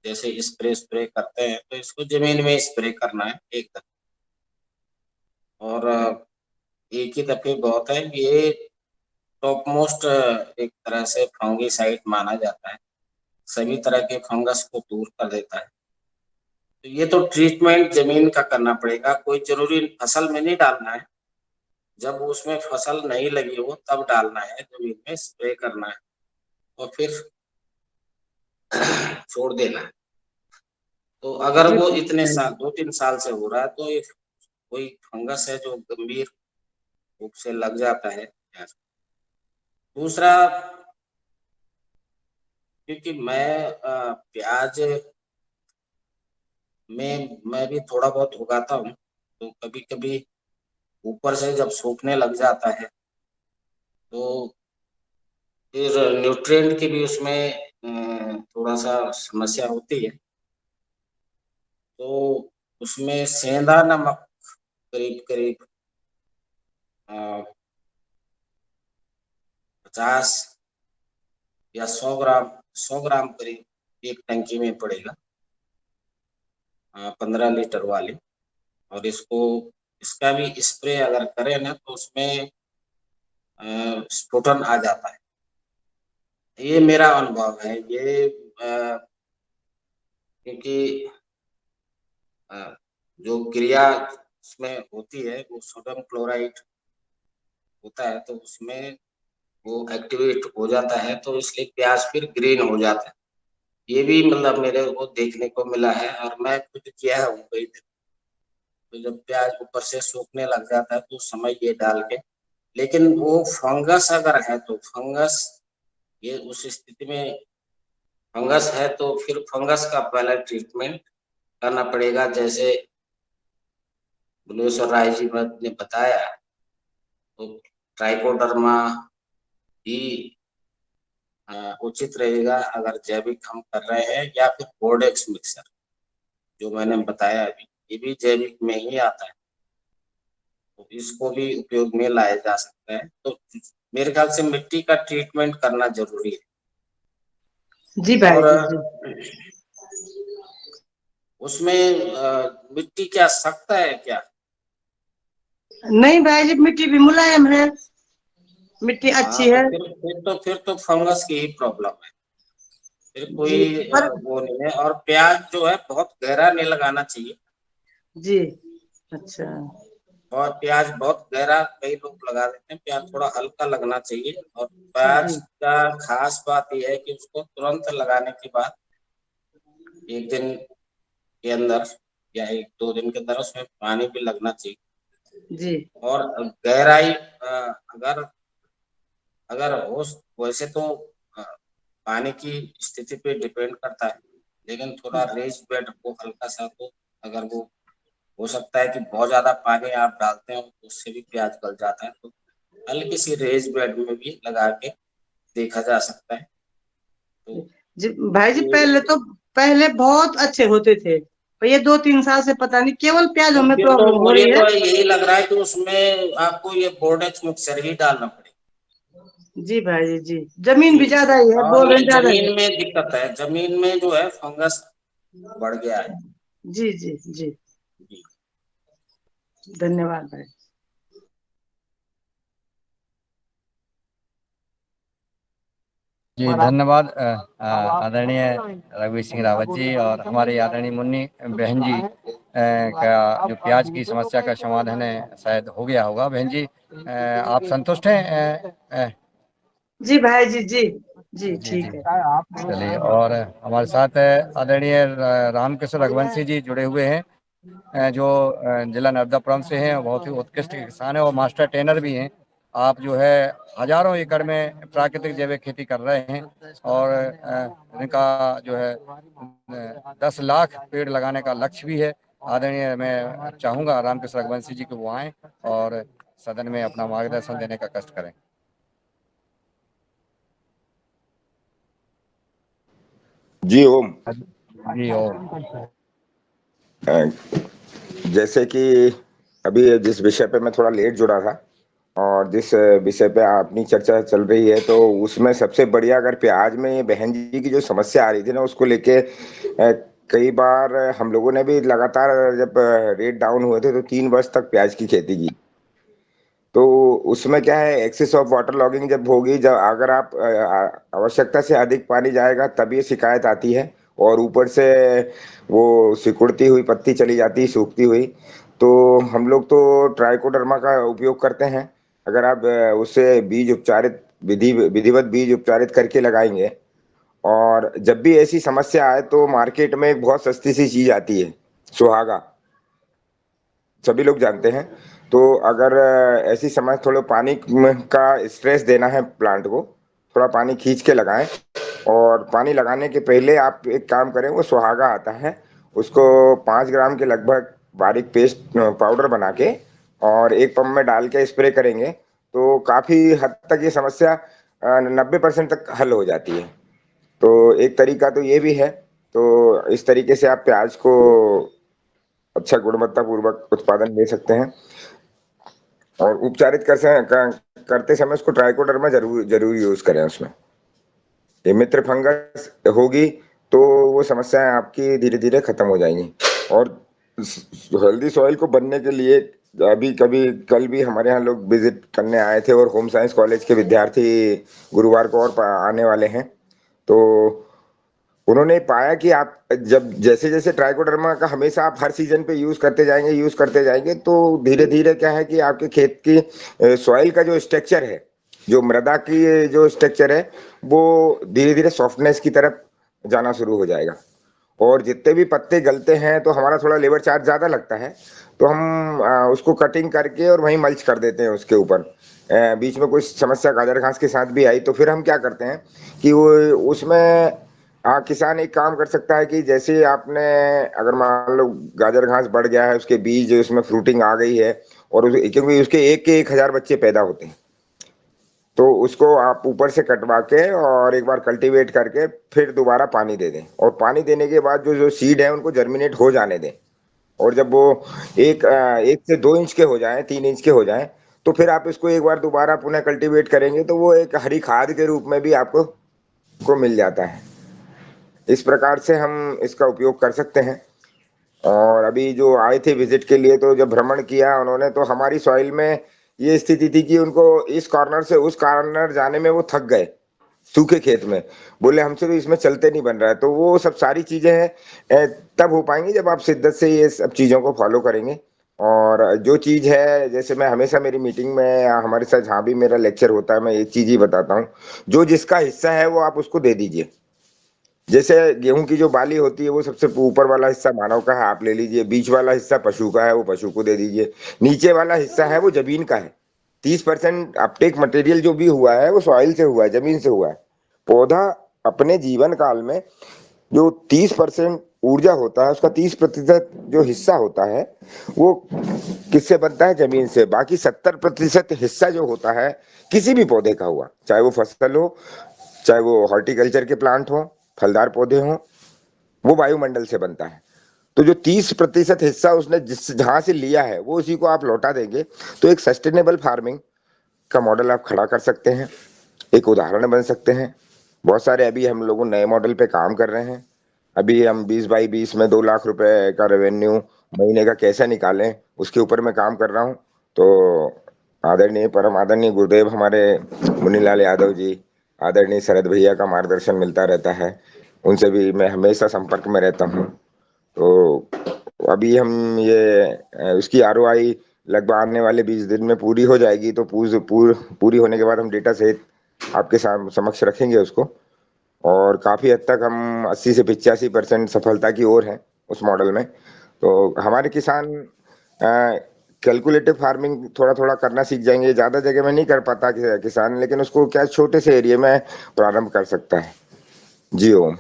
जैसे स्प्रे करते हैं, तो इसको जमीन में स्प्रे करना है एक दफे, और एक ही दफे बहुत है। ये टॉप मोस्ट एक तरह से फंगीसाइड माना जाता है, सभी तरह के फंगस को दूर कर देता है। तो ये तो ट्रीटमेंट जमीन का करना पड़ेगा, कोई जरूरी फसल में नहीं डालना है, जब उसमें फसल नहीं लगी हो तब डालना है, जमीन में स्प्रे करना है और फिर छोड़ देना है। तो अगर जी वो इतने साल 2-3 साल से हो रहा है, तो ये कोई फंगस है जो गंभीर रूप से लग जाता है। दूसरा, क्योंकि प्याज में मैं भी थोड़ा बहुत उगाता हूँ, तो कभी कभी ऊपर से जब सूखने लग जाता है तो फिर न्यूट्रिएंट की भी उसमें थोड़ा सा समस्या होती है। तो उसमें सेंधा नमक करीब करीब 50 या 100 ग्राम करीब एक टंकी में पड़ेगा, 15 लीटर वाली। और इसका भी स्प्रे अगर करें ना तो उसमें स्फुटन आ जाता है। ये मेरा अनुभव है। ये क्योंकि जो क्रिया उसमें होती है वो सोडियम क्लोराइड होता है, तो उसमें वो एक्टिवेट हो जाता है, तो इसलिए प्याज फिर ग्रीन हो जाता है। ये भी मतलब मेरे को देखने को मिला है और मैं खुद किया हूँ कई दिन। तो जब प्याज ऊपर से सूखने लग जाता है तो उस समय ये डाल के, लेकिन वो फंगस अगर है तो फंगस, ये उस स्थिति में फंगस है तो फिर फंगस का पहला ट्रीटमेंट करना पड़ेगा, जैसे बुलेश्वर राय जी ने बताया। तो ट्राइकोडर्मा ही उचित रहेगा अगर जैविक हम कर रहे हैं, या फिर बोर्डेक्स मिक्सर जो मैंने बताया अभी, ये भी जैविक में ही आता है, तो इसको भी उपयोग में लाया जा सकता है। तो मेरे ख्याल से मिट्टी का ट्रीटमेंट करना जरूरी है। जी भाई और जी जी उसमें मिट्टी क्या सख्त है क्या? नहीं भाई जी, मिट्टी भी मुलायम है, मिट्टी हाँ, अच्छी तो है। फिर तो फंगस की ही प्रॉब्लम है, फिर जी कोई पर वो नहीं है। और प्याज जो है बहुत गहरा नहीं लगाना चाहिए, जी अच्छा और प्याज बहुत गहरा कई लोग लगा देते हैं, प्याज थोड़ा हल्का लगना चाहिए। और प्याज जी का खास बात यह है कि उसको तुरंत लगाने के बाद एक दिन के अंदर या 1-2 दिन के अंदर उसमें पानी भी लगना चाहिए। जी और गहराई अगर अगर हो, वैसे तो अ, पानी की स्थिति पे डिपेंड करता है, लेकिन थोड़ा रेज बेड को हल्का सा, तो अगर वो हो सकता है कि बहुत ज्यादा पानी आप डालते हो तो उससे भी प्याज गल जाता है, तो हल्की सी रेज बेड में भी लगा के देखा जा सकता है। तो जी भाई जी, ये पहले बहुत अच्छे होते थे, पर ये 2-3 साल से पता नहीं केवल प्याजों तो में फिर तो प्रॉब्लम हो मुझे रही है। तो यही लग रहा है कि उसमें आपको ये बोर्डेक्स मिक्सर ही डालना पड़ेगा। जी भाई जी जी, जमीन जी, भी ज्यादा ही है, और ये बोल ज्यादा ही है। जमीन में दिक्कत है, जमीन में जो है फंगस बढ़ गया है। जी जी जी, जी। धन्यवाद भाई। जी धन्यवाद आदरणीय रघुवीर सिंह रावत जी और हमारे आदरणीय मुन्नी बहन जी का जो प्याज की समस्या का समाधान है शायद हो गया होगा। बहन जी आप संतुष्ट हैं? जी भाई जी जी जी जी ठीक जी है। चलिए। और हमारे साथ आदरणीय रामकिशोर रघुवंशी जी जुड़े हुए हैं, जो जिला नर्मदापुरम से हैं, बहुत ही उत्कृष्ट किसान है और मास्टर ट्रेनर भी हैं। आप जो है हजारों एकड़ में प्राकृतिक जैविक खेती कर रहे हैं और इनका जो है 10 लाख पेड़ लगाने का लक्ष्य भी है। आदरणीय, मैं चाहूंगा रामकिशोर रघुवंशी जी को वो आए और सदन में अपना मार्गदर्शन देने का कष्ट करें। जी ओम। जी और जैसे कि अभी जिस विषय पे मैं थोड़ा लेट जुड़ा था और जिस विषय पे अपनी चर्चा चल रही है, तो उसमें सबसे बढ़िया अगर प्याज में ये बहन जी की जो समस्या आ रही थी ना, उसको लेके कई बार हम लोगों ने भी लगातार जब रेट डाउन हुए थे तो 3 वर्ष तक प्याज की खेती की। तो उसमें क्या है, एक्सेस ऑफ वाटर लॉगिंग जब होगी, जब अगर आप आवश्यकता से अधिक पानी जाएगा तब ये शिकायत आती है, और ऊपर से वो सिकुड़ती हुई पत्ती चली जाती है सूखती हुई। तो हम लोग तो ट्राइकोडर्मा का उपयोग करते हैं। अगर आप उससे बीज उपचारित विधिवत बीज उपचारित करके लगाएंगे, और जब भी ऐसी समस्या आए तो मार्केट में एक बहुत सस्ती सी चीज आती है, सुहागा, सभी लोग जानते हैं। तो अगर ऐसी समय थोड़ा पानी का स्ट्रेस देना है प्लांट को, थोड़ा पानी खींच के लगाएं। और पानी लगाने के पहले आप एक काम करें, वो सुहागा आता है, उसको 5 ग्राम के लगभग बारीक पेस्ट पाउडर बना के और एक पंप में डाल के स्प्रे करेंगे तो काफी हद तक ये समस्या 90% तक हल हो जाती है। तो एक तरीका तो ये भी है। तो इस तरीके से आप प्याज को अच्छा गुणवत्ता पूर्वक उत्पादन ले सकते हैं। और उपचारित करते समय उसको ट्राइकोडर्मा जरूर जरूर यूज करें। उसमें ये मित्र फंगस होगी तो वो समस्याएं आपकी धीरे धीरे खत्म हो जाएंगी। और हेल्दी सॉइल को बनने के लिए अभी कभी कल भी हमारे यहाँ लोग विजिट करने आए थे, और होम साइंस कॉलेज के विद्यार्थी गुरुवार को और आने वाले हैं। तो उन्होंने पाया कि आप जब जैसे जैसे ट्राइकोडर्मा का हमेशा आप हर सीजन पे यूज करते जाएंगे तो धीरे धीरे क्या है कि आपके खेत की सॉइल का जो स्ट्रक्चर है, जो मृदा की जो स्ट्रक्चर है, वो धीरे धीरे सॉफ्टनेस की तरफ जाना शुरू हो जाएगा। और जितने भी पत्ते गलते हैं तो हमारा थोड़ा लेबर चार्ज ज्यादा लगता है, तो हम उसको कटिंग करके और वहीं मल्च कर देते हैं उसके ऊपर। बीच में कोई समस्या गाजर घास के साथ भी आई तो फिर हम क्या करते हैं कि वो उसमें किसान एक काम कर सकता है कि जैसे आपने अगर मान लो गाजर घास बढ़ गया है, उसके बीज उसमें फ्रूटिंग आ गई है, और क्योंकि उसके एक के 1000 बच्चे पैदा होते हैं, तो उसको आप ऊपर से कटवा के और एक बार कल्टीवेट करके फिर दोबारा पानी दे दें। और पानी देने के बाद जो जो सीड है उनको जर्मिनेट हो जाने दें। और जब वो 1 से 2 इंच के हो जाए, 3 इंच के हो जाए, तो फिर आप इसको एक बार दोबारा पुनः कल्टीवेट करेंगे तो वो एक हरी खाद के रूप में भी आपको को मिल जाता है। इस प्रकार से हम इसका उपयोग कर सकते हैं। और अभी जो आए थे विजिट के लिए, तो जब भ्रमण किया उन्होंने, तो हमारी सॉइल में ये स्थिति थी कि उनको इस कॉर्नर से उस कॉर्नर जाने में वो थक गए, सूखे खेत में। बोले हमसे तो इसमें चलते नहीं बन रहा है। तो वो सब सारी चीजें हैं तब हो पाएंगी जब आप शिद्दत से ये सब चीजों को फॉलो करेंगे। और जो चीज है, जैसे मैं हमेशा मेरी मीटिंग में या हमारे साथ जहाँ भी मेरा लेक्चर होता है, मैं एक चीज ही बताता हूँ, जो जिसका हिस्सा है वो आप उसको दे दीजिए। जैसे गेहूं की जो बाली होती है वो सबसे ऊपर वाला हिस्सा मानव का है, आप ले लीजिए। बीच वाला हिस्सा पशु का है, वो पशु को दे दीजिए। नीचे वाला हिस्सा है वो जमीन का है। 30% अपटेक मटेरियल जो भी हुआ है वो सॉइल से हुआ है, जमीन से हुआ है। पौधा अपने जीवन काल में जो 30% ऊर्जा होता है, उसका 30% जो हिस्सा होता है वो किससे बनता है? जमीन से। बाकी 70% हिस्सा जो होता है किसी भी पौधे का हुआ, चाहे वो फसल हो, चाहे वो हॉर्टिकल्चर के प्लांट हो, फलदार पौधे हों, वो वायुमंडल से बनता है। तो जो 30% हिस्सा उसने जिस जहां से लिया है वो उसी को आप लौटा देंगे, तो एक सस्टेनेबल फार्मिंग का मॉडल आप खड़ा कर सकते हैं, एक उदाहरण बन सकते हैं। बहुत सारे अभी हम लोग नए मॉडल पे काम कर रहे हैं। अभी हम 20 बाई 20 में 2 लाख रुपए का रेवेन्यू महीने का कैसे निकालें, उसके ऊपर मैं काम कर रहा हूँ। तो आदरणीय परम आदरणीय गुरुदेव हमारे मुनीलाल यादव जी, आदरणीय शरद भैया का मार्गदर्शन मिलता रहता है, उनसे भी मैं हमेशा संपर्क में रहता हूँ। तो अभी हम ये उसकी ROI लगभग आने वाले 20 दिन में पूरी हो जाएगी। तो पूरी होने के बाद हम डेटा सहित आपके समक्ष रखेंगे उसको, और काफ़ी हद तक हम 80 से 85% सफलता की ओर हैं उस मॉडल में। तो हमारे किसान कैलकुलेटिव फार्मिंग थोड़ा थोड़ा करना सीख जाएंगे। ज़्यादा जगह में नहीं कर पाता किसान, लेकिन उसको क्या छोटे से एरिया में प्रारंभ कर सकता है। जी ओम।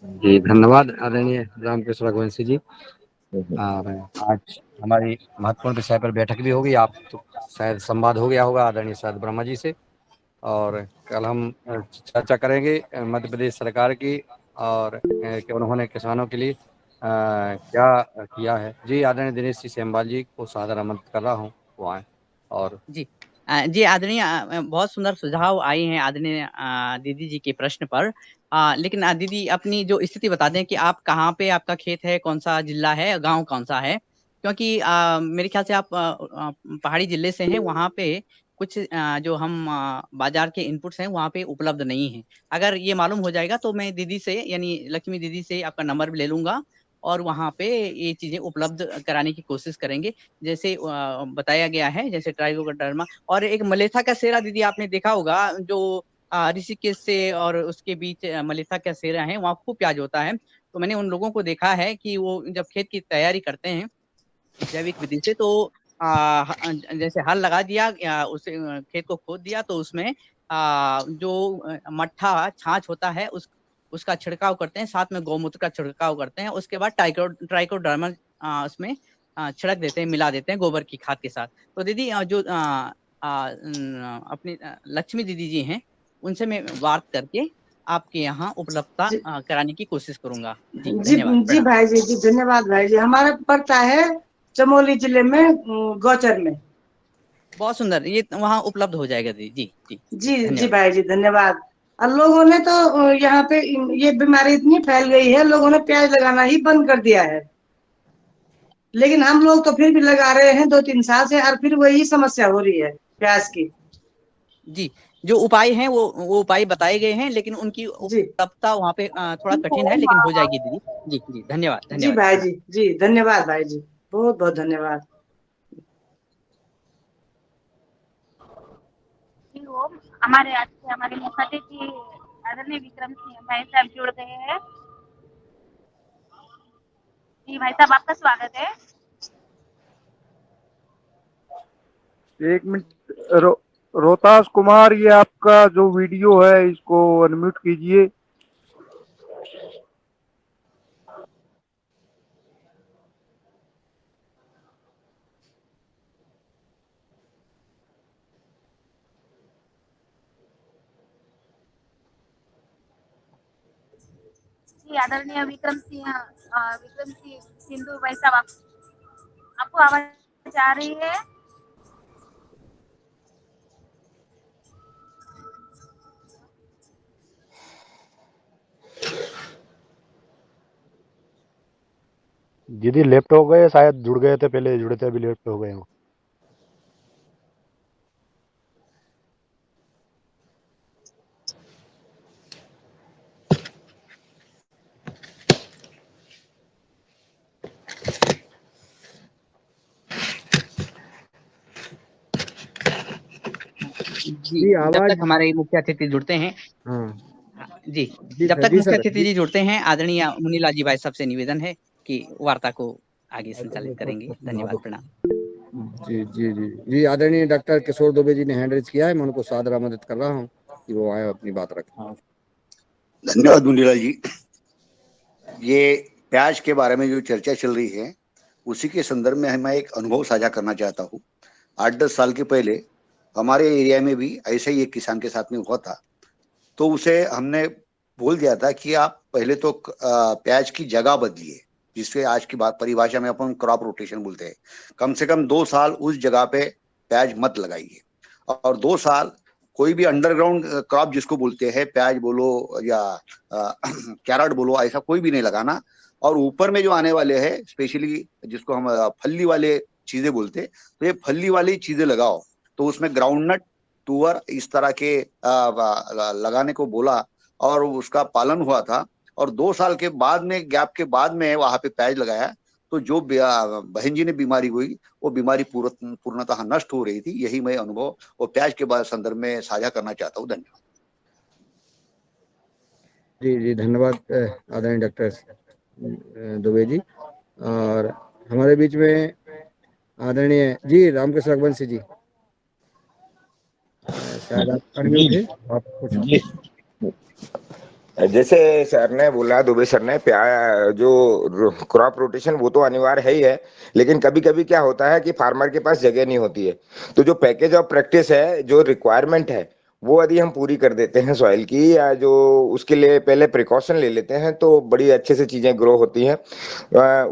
जी धन्यवाद आदरणीय रामकृष्ण रघुवंशी जी। और आज हमारी महत्वपूर्ण विषय पर बैठक भी होगी, आप तो शायद संवाद हो गया होगा आदरणीय शायद ब्रह्मा जी से। और कल हम चर्चा करेंगे मध्य प्रदेश सरकार की, और कि उन्होंने किसानों के लिए क्या किया है। जी आदरणीय दिनेश जी सेमवाल जी को सादर आमंत्रित कर रहा हूँ, वो आए। और जी जी आदरणीय, बहुत सुंदर सुझाव आए हैं आदरणीय दीदी जी के प्रश्न पर। लेकिन दीदी अपनी जो स्थिति बता दें कि आप कहाँ पे आपका खेत है, कौन सा जिला है, गांव कौन सा है, क्योंकि मेरे ख्याल से आप पहाड़ी जिले से हैं, वहाँ पे कुछ जो हम बाजार के इनपुट्स हैं वहाँ पे उपलब्ध नहीं है। अगर ये मालूम हो जाएगा तो मैं दीदी से यानी लक्ष्मी दीदी से आपका नंबर भी ले लूंगा और वहाँ पे ये चीजें उपलब्ध कराने की कोशिश करेंगे। जैसे बताया गया है, जैसे ट्राइकोडर्मा और एक मलेथा का सेरा दीदी आपने देखा होगा, जो ऋषिकेश से और उसके बीच मलेथा का सेरा है, वहाँ खूब प्याज होता है। तो मैंने उन लोगों को देखा है कि वो जब खेत की तैयारी करते हैं जैविक विधि से, तो जैसे हल लगा दिया या उसे खेत को खोद दिया, तो उसमें जो मट्ठा छाछ होता है उसका छिड़काव करते हैं, साथ में गौमूत्र का छिड़काव करते हैं। उसके बाद ट्राइकोडर्मा उसमें छिड़क देते हैं, मिला देते हैं गोबर की खाद के साथ। तो दीदी जो अपनी लक्ष्मी दीदी जी हैं, उनसे मैं बात करके आपके यहाँ उपलब्धता कराने की कोशिश करूंगा। जी जी धन्यवाद, जी प्रणाम। भाई जी, जी धन्यवाद भाई जी। हमारा पड़ता है चमोली जिले में, गौचर में। बहुत सुंदर, ये वहाँ उपलब्ध हो जाएगा दीदी। जी जी जी जी धन्यवाद। भाई जी धन्यवाद। और लोगों ने तो यहाँ पे ये बीमारी इतनी फैल गई है, लोगों ने प्याज लगाना ही बंद कर दिया है। लेकिन हम लोग तो फिर भी लगा रहे हैं 2-3 साल से, और फिर वही समस्या हो रही है प्याज की। जी, जो उपाय हैं वो उपाय बताए गए हैं, लेकिन उनकी जी उपलब्धता वहाँ पे थोड़ा कठिन है, लेकिन हो जाएगी दीदी। जी जी धन्यवाद, जी धन्यवाद, भाई प्रणाम। जी, जी धन्यवाद भाई जी, बहुत बहुत धन्यवाद। जी वो हमारे आज से हमारे मुख्य अतिथि आदरणीय विक्रम सिंह भाई साहब जुड़ गए हैं। जी भाई साहब, आपका स्वागत है। एक मिनट, रोहतास कुमार, ये आपका जो वीडियो है इसको अनम्यूट कीजिए। जी आदरणीय विक्रम सिंह सिंधु भाई साहब, आपको आवाज आ रही है? दीदी लेफ्ट हो गए, शायद जुड़ गए थे, पहले जुड़े थे, अभी लेफ्ट हो गए हो। जी, जी जब आवाज। तक हमारे मुख्य अतिथि जुड़ते हैं, हाँ जी जी जब सर, तक जी मुख्य सर, अतिथि जी जी जुड़ते हैं, आदरणीय मुनीलाल जी भाई साहब से निवेदन है कि वार्ता को आगे संचालित करेंगे। धन्यवाद, प्रणाम। जी जी जी जी आदरणीय डॉक्टर किशोर दुबे जी ने हैंड रेज किया है, मैं उनको सादर आमंत्रित कर रहा हूँ कि वो आए अपनी बात रखें। धन्यवाद मुनीलाल जी। ये प्याज के बारे में जो चर्चा चल रही है, उसी के संदर्भ में मैं एक अनुभव साझा करना चाहता हूँ। 8-10 साल के पहले हमारे एरिया में भी ऐसे ही एक किसान के साथ में हुआ था। तो उसे हमने बोल दिया था कि आप पहले तो प्याज की जगह बदलिए, जिससे आज की बात परिभाषा में अपन क्रॉप रोटेशन बोलते हैं। कम से कम 2 साल उस जगह पे प्याज मत लगाइए, और 2 साल कोई भी अंडरग्राउंड क्रॉप जिसको बोलते हैं, प्याज बोलो या कैरेट बोलो, ऐसा कोई भी नहीं लगाना। और ऊपर में जो आने वाले हैं, स्पेशली जिसको हम फल्ली वाले चीजें बोलते हैं, तो ये फल्ली वाली चीजें लगाओ। तो उसमें ग्राउंडनट, तुअर, इस तरह के लगाने को बोला, और उसका पालन हुआ था। और 2 साल के बाद में, गैप के बाद में वहां पे प्याज लगाया, तो जो बहन जी ने बीमारी हुई वो बीमारी पूर्णतः नष्ट हो रही थी। यही मैं अनुभव और प्याज के बाद संदर्भ में साझा करना चाहता हूँ। धन्यवाद। जी जी, धन्यवाद आदरणीय डॉक्टर दुबे जी। और हमारे बीच में आदरणीय जी रामकृष्ण रघुवंशी जी, शायद आप अनम्यूट जी है, आप कुछ जी, जैसे सर ने बोला, दुबे सर ने, जो क्रॉप रोटेशन वो तो अनिवार्य है ही है, लेकिन कभी कभी क्या होता है कि फार्मर के पास जगह नहीं होती है। तो जो पैकेज ऑफ प्रैक्टिस है, जो रिक्वायरमेंट है, वो यदि हम पूरी कर देते हैं सॉइल की, या जो उसके लिए पहले प्रिकॉशन ले लेते हैं, तो बड़ी अच्छे से चीजें ग्रो होती हैं।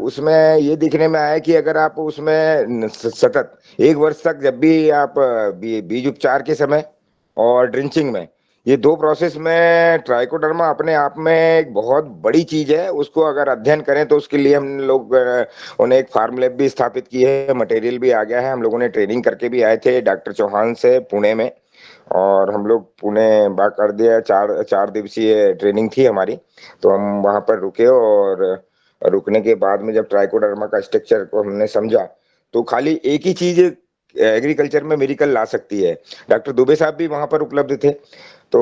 उसमें ये दिखने में आया कि अगर आप उसमें सतत 1 वर्ष तक, जब भी आप बीज उपचार के समय और ड्रिंचिंग में, ये 2 प्रोसेस में ट्राइकोडर्मा अपने आप में एक बहुत बड़ी चीज है। उसको अगर अध्ययन करें तो उसके लिए हम लोग उन्हें एक फार्म लैब भी स्थापित की है, मटेरियल भी आ गया है। हम लोगों ने ट्रेनिंग करके भी आए थे डॉक्टर चौहान से पुणे में, और हम लोग पुणे कर दिया। 4 दिवसीय ट्रेनिंग थी हमारी, तो हम वहां पर रुके, और रुकने के बाद में जब ट्राइकोडर्मा का स्ट्रक्चर को हमने समझा, तो खाली एक ही चीज एग्रीकल्चर में मेरिकल ला सकती है। डॉक्टर दुबे साहब भी वहां पर उपलब्ध थे। तो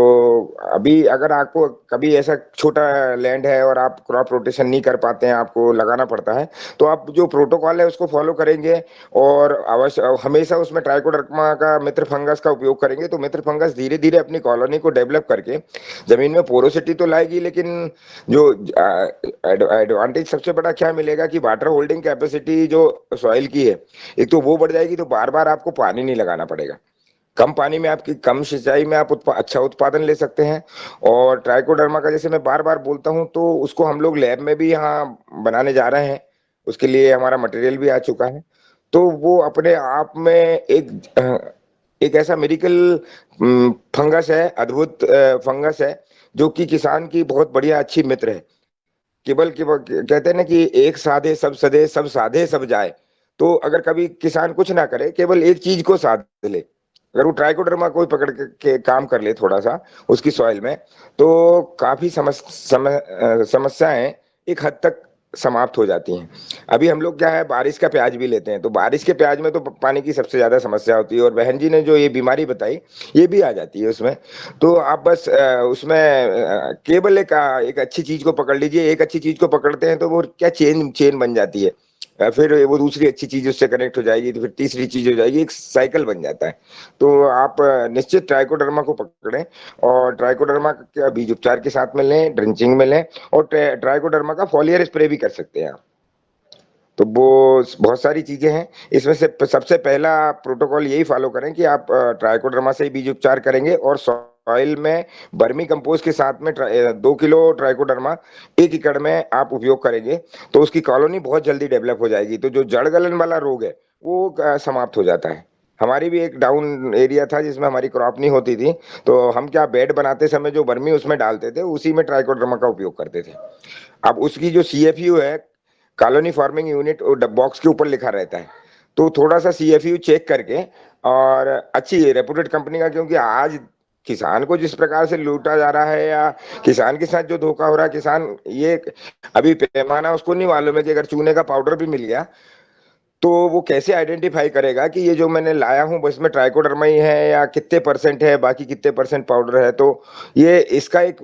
अभी अगर आपको कभी ऐसा छोटा लैंड है और आप क्रॉप रोटेशन नहीं कर पाते हैं, आपको लगाना पड़ता है, तो आप जो प्रोटोकॉल है उसको फॉलो करेंगे, और अवश्य हमेशा उसमें ट्राइकोडर्मा का मित्र फंगस का उपयोग करेंगे, तो मित्र फंगस धीरे धीरे अपनी कॉलोनी को डेवलप करके जमीन में पोरोसिटी तो लाएगी, लेकिन जो एडवांटेज सबसे बड़ा क्या मिलेगा कि वाटर होल्डिंग कैपेसिटी जो सॉइल की है, एक तो वो बढ़ जाएगी, तो बार बार आपको पानी नहीं लगाना पड़ेगा। कम पानी में आपकी कम सिंचाई में आप अच्छा उत्पादन ले सकते हैं। और ट्राइकोडर्मा का जैसे मैं बार बार बोलता हूं, तो उसको हम लोग लैब में भी यहाँ बनाने जा रहे हैं। उसके लिए हमारा मटेरियल भी आ चुका है। तो वो अपने आप में एक ऐसा मेडिकल फंगस है, अद्भुत फंगस है, जो कि किसान की बहुत बढ़िया अच्छी मित्र है। केवल केवल कहते हैं ना कि एक साधे सब सधे, सब साधे सब जाए। तो अगर कभी किसान कुछ ना करे, केवल एक चीज को साध ले, अगर वो ट्राइकोडर्मा को पकड़ के काम कर ले थोड़ा सा उसकी सॉइल में, तो काफी समस्याएं एक हद तक समाप्त हो जाती हैं। अभी हम लोग क्या है, बारिश का प्याज भी लेते हैं, तो बारिश के प्याज में तो पानी की सबसे ज्यादा समस्या होती है, और बहन जी ने जो ये बीमारी बताई, ये भी आ जाती है उसमें। तो आप बस उसमें केवल एक अच्छी चीज को पकड़ लीजिए। एक अच्छी चीज को पकड़ते हैं तो वो क्या चेन चेन बन जाती है, फिर वो दूसरी अच्छी चीज उससे कनेक्ट हो जाएगी, तो फिर तीसरी चीज हो जाएगी, एक साइकिल बन जाता है। तो आप निश्चित ट्राइकोडर्मा को पकड़ें, और ट्राइकोडर्मा का बीज उपचार के साथ में लें, ड्रिंचिंग में लें, और ट्राइकोडर्मा का फॉलियर स्प्रे भी कर सकते हैं आप। तो वो बहुत सारी चीजें हैं। इसमें से सबसे पहला प्रोटोकॉल यही फॉलो करें कि आप ट्राइकोडर्मा से ही बीज उपचार करेंगे, और सॉइल में वर्मी कंपोस्ट के साथ में 2 किलो ट्राइकोडर्मा 1 एकड़ में आप उपयोग करेंगे, तो उसकी कॉलोनी बहुत जल्दी डेवलप हो जाएगी। तो जो जड़ गलन वाला रोग है वो समाप्त हो जाता है। हमारी भी एक डाउन एरिया था जिसमें हमारी क्रॉप नहीं होती थी, तो हम क्या बेड बनाते समय जो वर्मी उसमें डालते थे, उसी में ट्राइकोडर्मा का उपयोग करते थे। अब उसकी जो CFU है, कॉलोनी फार्मिंग यूनिट, बॉक्स के ऊपर लिखा रहता है, तो थोड़ा सा CFU चेक करके, और अच्छी रेपुटेड कंपनी का, क्योंकि आज किसान को जिस प्रकार से लूटा जा रहा है, या किसान के साथ जो धोखा हो रहा है, किसान ये अभी पैमाना उसको नहीं मालूम है कि अगर चूने का पाउडर भी मिल गया, तो वो कैसे आइडेंटिफाई करेगा कि ये जो मैंने लाया हूं बस में ट्राइकोडर्मा ही है, या कितने % है, बाकी कितने % पाउडर है। तो ये इसका एक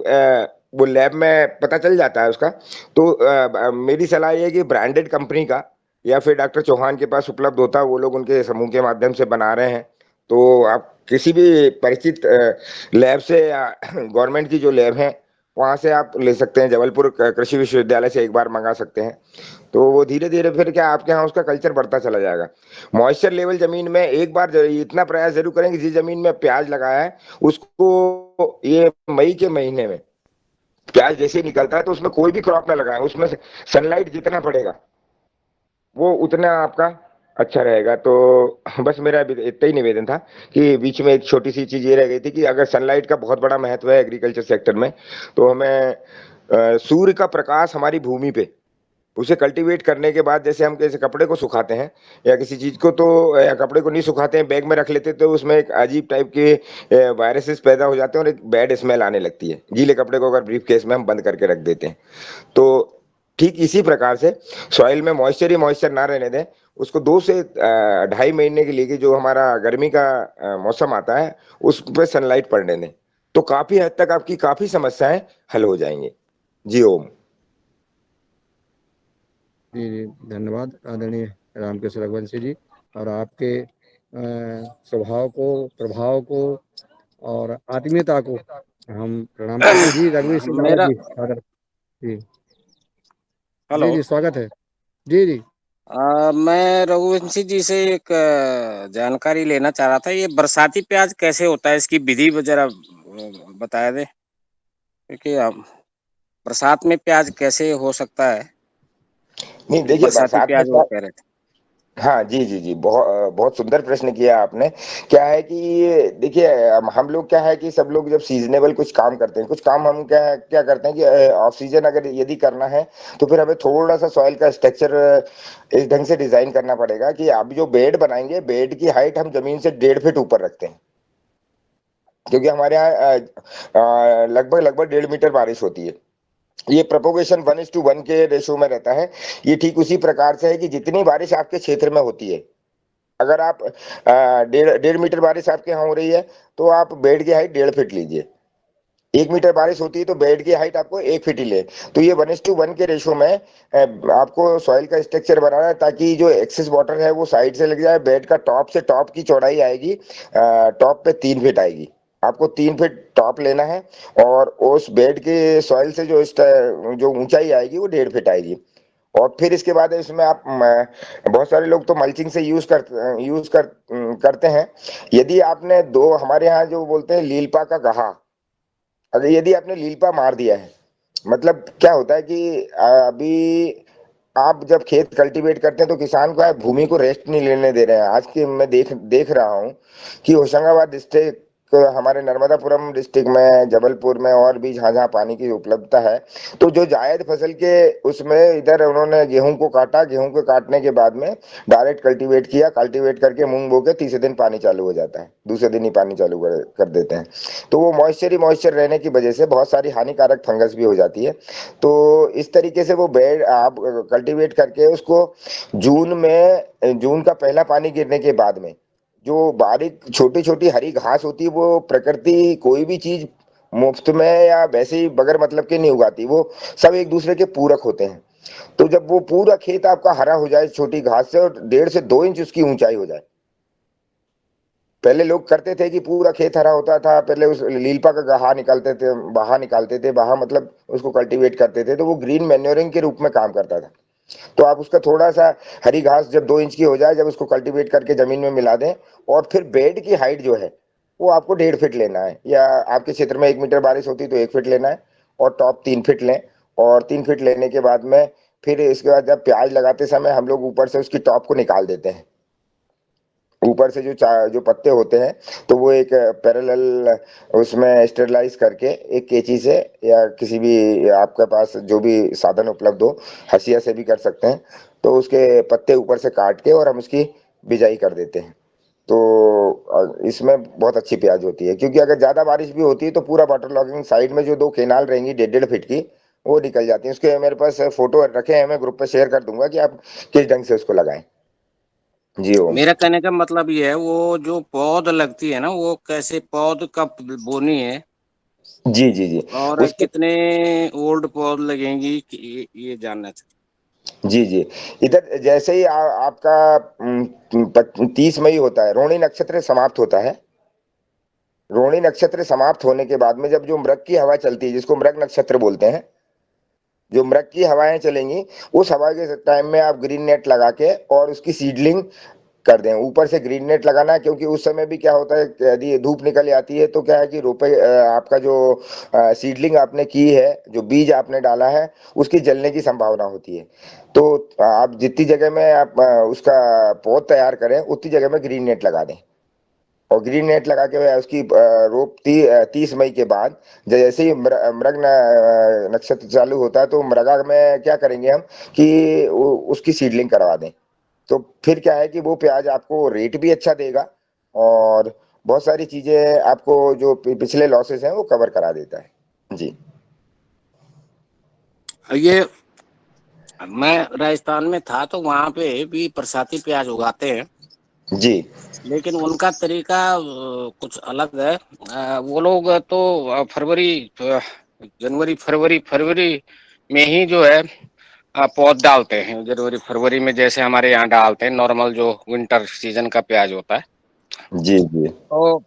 वो लैब में पता चल जाता है उसका। तो मेरी सलाह ये है कि ब्रांडेड कंपनी का, या फिर डॉक्टर चौहान के पास उपलब्ध होता है, वो लोग उनके समूह के माध्यम से बना रहे हैं। तो आप किसी भी परिचित लैब से, या गवर्नमेंट की जो लैब है वहां से आप ले सकते हैं। जबलपुर कृषि विश्वविद्यालय से एक बार मंगा सकते हैं। तो वो धीरे धीरे फिर क्या आपके यहाँ उसका कल्चर बढ़ता चला जाएगा। मॉइस्चर लेवल जमीन में एक बार इतना प्रयास जरूर करेंगे, जिस जमीन में प्याज लगाया है उसको ये मई के महीने में प्याज जैसे ही निकलता है, तो उसमें कोई भी क्रॉप ना लगाए, उसमें सनलाइट जितना पड़ेगा वो उतना आपका अच्छा रहेगा। तो बस मेरा इतना ही निवेदन था कि बीच में एक छोटी सी चीज ये रह गई थी कि अगर सनलाइट का बहुत बड़ा महत्व है एग्रीकल्चर सेक्टर में, तो हमें सूर्य का प्रकाश हमारी भूमि पे, उसे कल्टीवेट करने के बाद, जैसे हम कैसे कपड़े को सुखाते हैं या किसी चीज को, तो या कपड़े को नहीं सुखाते हैं, बैग में रख लेते, तो उसमें एक अजीब टाइप के वायरसेस पैदा हो जाते हैं, और एक बैड स्मेल आने लगती है। गीले कपड़े को अगर ब्रीफ केस में हम बंद करके रख देते हैं, तो ठीक इसी प्रकार से सॉइल में मॉइस्चर ही मॉइस्चर ना रहने दें, उसको 2 से 2.5 महीने के लिए कि जो हमारा गर्मी का मौसम आता है उस पे सनलाइट पड़ने दें, तो काफी हद तक आपकी काफी समस्याएं हल हो जाएंगी। जी ओम। जी जी, धन्यवाद आदरणीय रामकृष्ण रघुवंशी जी, और आपके स्वभाव को, प्रभाव को और आत्मीयता को हम प्रणाम करते हैं। जी रघुवीर सिंह रावत मेरा जी, स्वागत जी। हेलो। जी जी, स्वागत है। जी जी। मैं रघुवंशी जी से एक जानकारी लेना चाह रहा था, ये बरसाती प्याज कैसे होता है, इसकी विधि जरा बता दें, क्योंकि बरसात में प्याज कैसे हो सकता है, नहीं ये देखिए, बरसाती बरसात में प्याज वो क्या, कह रहे थे। हाँ जी जी जी, बहुत बहुत सुंदर प्रश्न किया आपने। क्या है कि देखिए, हम लोग क्या है कि सब लोग जब सीजनेबल कुछ काम करते हैं, कुछ काम हम क्या क्या करते हैं कि ऑफ सीजन अगर यदि करना है तो फिर हमें थोड़ा सा सॉइल का स्ट्रक्चर इस ढंग से डिजाइन करना पड़ेगा कि आप जो बेड बनाएंगे, बेड की हाइट हम जमीन से 1.5 फीट ऊपर रखते हैं, क्योंकि हमारे यहाँ लगभग लगभग 1.5 मीटर बारिश होती है। ये प्रोपोगेशन 1:1 के रेशो में रहता है। ये ठीक उसी प्रकार से है कि जितनी बारिश आपके क्षेत्र में होती है, अगर आप 1.5 मीटर बारिश आपके यहाँ हो रही है तो आप बेड की हाइट 1.5 फीट लीजिए। 1 मीटर बारिश होती है तो बेड की हाइट आपको 1 फीट ही ले। तो ये 1:1 के रेशो में आपको सॉइल का स्ट्रक्चर बनाना है, ताकि जो एक्सेस वाटर है वो साइड से लग जाए। बेड का टॉप से टॉप की चौड़ाई आएगी, टॉप पे 3 फीट आएगी। आपको 3 फीट टॉप लेना है, और उस बेड के सॉइल से जो ऊंचाई आएगी वो 1.5 फीट आएगी। और फिर इसके बाद इसमें आप बहुत सारे लोग तो मल्चिंग से करते हैं। यदि आपने दो, हमारे यहाँ जो बोलते हैं लीलपा का गहा, अगर यदि आपने लीलपा मार दिया है, मतलब क्या होता है कि अभी आप जब खेत कल्टीवेट करते हैं तो किसान को है भूमि को रेस्ट नहीं लेने दे रहे हैं। आज की मैं देख रहा हूँ कि होशंगाबाद डिस्ट्रिक्ट, हमारे नर्मदापुरम डिस्ट्रिक्ट में, जबलपुर में, और भी जहाँ जहाँ पानी की उपलब्धता है, तो जो जायद फसल के उसमें इधर उन्होंने गेहूं को काटा, गेहूं को काटने के बाद में डायरेक्ट कल्टीवेट किया, कल्टीवेट करके मूंग बो के तीसरे दिन पानी चालू हो जाता है, दूसरे दिन ही पानी चालू कर देते हैं। तो वो मॉइस्चर ही मॉइस्चर रहने की वजह से बहुत सारी हानिकारक फंगस भी हो जाती है। तो इस तरीके से वो बेड आप कल्टीवेट करके उसको जून का पहला पानी गिरने के बाद में जो बारीक छोटी छोटी हरी घास होती है, वो प्रकृति कोई भी चीज मुफ्त में या वैसे ही बगैर मतलब के नहीं उगाती, वो सब एक दूसरे के पूरक होते हैं। तो जब वो पूरा खेत आपका हरा हो जाए छोटी घास से, और 1.5 से 2 इंच उसकी ऊंचाई हो जाए, पहले लोग करते थे कि पूरा खेत हरा होता था, पहले उस लीलपा का गहा निकालते थे, बहा निकालते थे, बहा मतलब उसको कल्टीवेट करते थे, तो वो ग्रीन मैन्योरिंग के रूप में काम करता था। तो आप उसका थोड़ा सा हरी घास जब 2 इंच की हो जाए, जब उसको कल्टीवेट करके जमीन में मिला दें, और फिर बेड की हाइट जो है वो आपको 1.5 फीट लेना है, या आपके क्षेत्र में 1 मीटर बारिश होती है तो 1 फीट लेना है, और टॉप 3 फीट लें। और 3 फीट लेने के बाद में फिर इसके बाद जब प्याज लगाते समय हम लोग ऊपर से उसकी टॉप को निकाल देते हैं। ऊपर से जो पत्ते होते हैं तो वो एक पैरेलल उसमें स्टेरलाइज करके एक कैंची से, या किसी भी आपके पास जो भी साधन उपलब्ध हो, हसिया से भी कर सकते हैं, तो उसके पत्ते ऊपर से काट के और हम उसकी बिजाई कर देते हैं। तो इसमें बहुत अच्छी प्याज होती है, क्योंकि अगर ज्यादा बारिश भी होती है तो पूरा वाटर लॉगिंग साइड में जो 2 केनाल रहेंगी 1.5 फीट की, वो निकल जाती है। उसके मेरे पास फोटो रखे हैं, मैं ग्रुप पे शेयर कर दूंगा कि आप किस ढंग से उसको लगाएं। जी ओम। मेरा कहने का मतलब ये है, वो जो पौध लगती है ना, वो कैसे पौध कब बोनी है, जी जी जी। और उसके कितने ओल्ड पौध लगेंगी, ये जानना चाहिए। जी जी, इधर जैसे ही आपका 30 मई होता है, रोहिणी नक्षत्र समाप्त होता है। रोहिणी नक्षत्र समाप्त होने के बाद में जब जो मृग की हवा चलती है, जिसको मृग नक्षत्र बोलते हैं, जो मृग की हवाएं चलेंगी, उस हवा के टाइम में आप ग्रीन नेट लगा के और उसकी सीडलिंग कर दें। ऊपर से ग्रीन नेट लगाना है, क्योंकि उस समय भी क्या होता है कि यदि धूप निकल आती है तो क्या है कि आपका जो सीडलिंग आपने की है, जो बीज आपने डाला है, उसकी जलने की संभावना होती है। तो आप जितनी जगह में आप उसका पौध तैयार करें, उतनी जगह में ग्रीन नेट लगा दें। और ग्रीन नेट लगा के उसकी रोप 30 मई के बाद जैसे ही मृग नक्षत्र चालू होता है, तो मृगा में क्या करेंगे हम कि उसकी सीडलिंग करवा दें। तो फिर क्या है कि वो प्याज आपको रेट भी अच्छा देगा, और बहुत सारी चीजें आपको जो पिछले लॉसेस हैं वो कवर करा देता है। जी। ये मैं राजस्थान में था तो वहाँ पे भी बरसाती प्याज उगाते हैं, जी लेकिन उनका तरीका कुछ अलग है। वो लोग तो फरवरी में ही जो है पौध डालते हैं। जनवरी फरवरी में जैसे हमारे यहाँ डालते हैं नॉर्मल जो विंटर सीजन का प्याज होता है। जी जी तो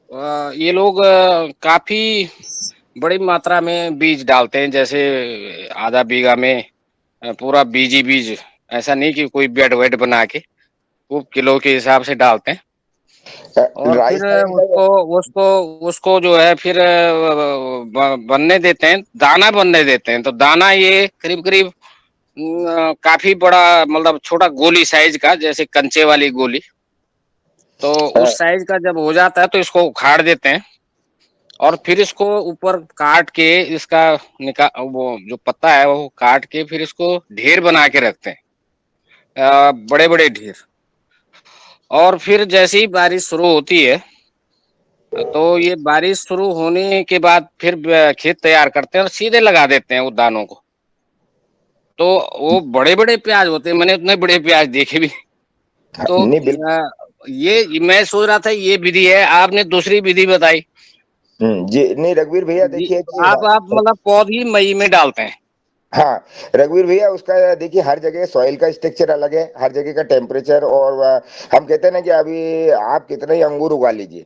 ये लोग काफी बड़ी मात्रा में बीज डालते हैं, जैसे आधा बीघा में पूरा बीज ही बीज। ऐसा नहीं कि कोई बेड वेड बना के, वो किलो के हिसाब से डालते हैं। और फिर राजस्थान का उसको उसको उसको जो है फिर बनने देते हैं, दाना बनने देते हैं। तो दाना ये करीब करीब काफी बड़ा, मतलब छोटा गोली साइज का, जैसे कंचे वाली गोली। तो उस साइज का जब हो जाता है तो इसको उखाड़ देते हैं, और फिर इसको ऊपर काट के इसका वो जो पत्ता है वो काट के फिर इसको ढेर बना के रखते हैं, बड़े बड़े ढेर। और फिर जैसे ही बारिश शुरू होती है तो ये बारिश शुरू होने के बाद फिर खेत तैयार करते हैं और सीधे लगा देते हैं वो दानों को। तो वो बड़े बड़े प्याज होते हैं, मैंने उतने बड़े प्याज देखे भी। तो नहीं बिल्कुल। ये मैं सोच रहा था ये विधि है, आपने दूसरी विधि बताई। जी नहीं रघुवीर भैया जी, देखिए तो कि आप मतलब पौध ही मई में डालते हैं? हाँ रघुवीर भैया उसका देखिए हर जगह सॉइल का स्ट्रक्चर अलग है, हर जगह का टेम्परेचर। और हम कहते हैं ना कि अभी आप कितने ही अंगूर उगा लीजिए,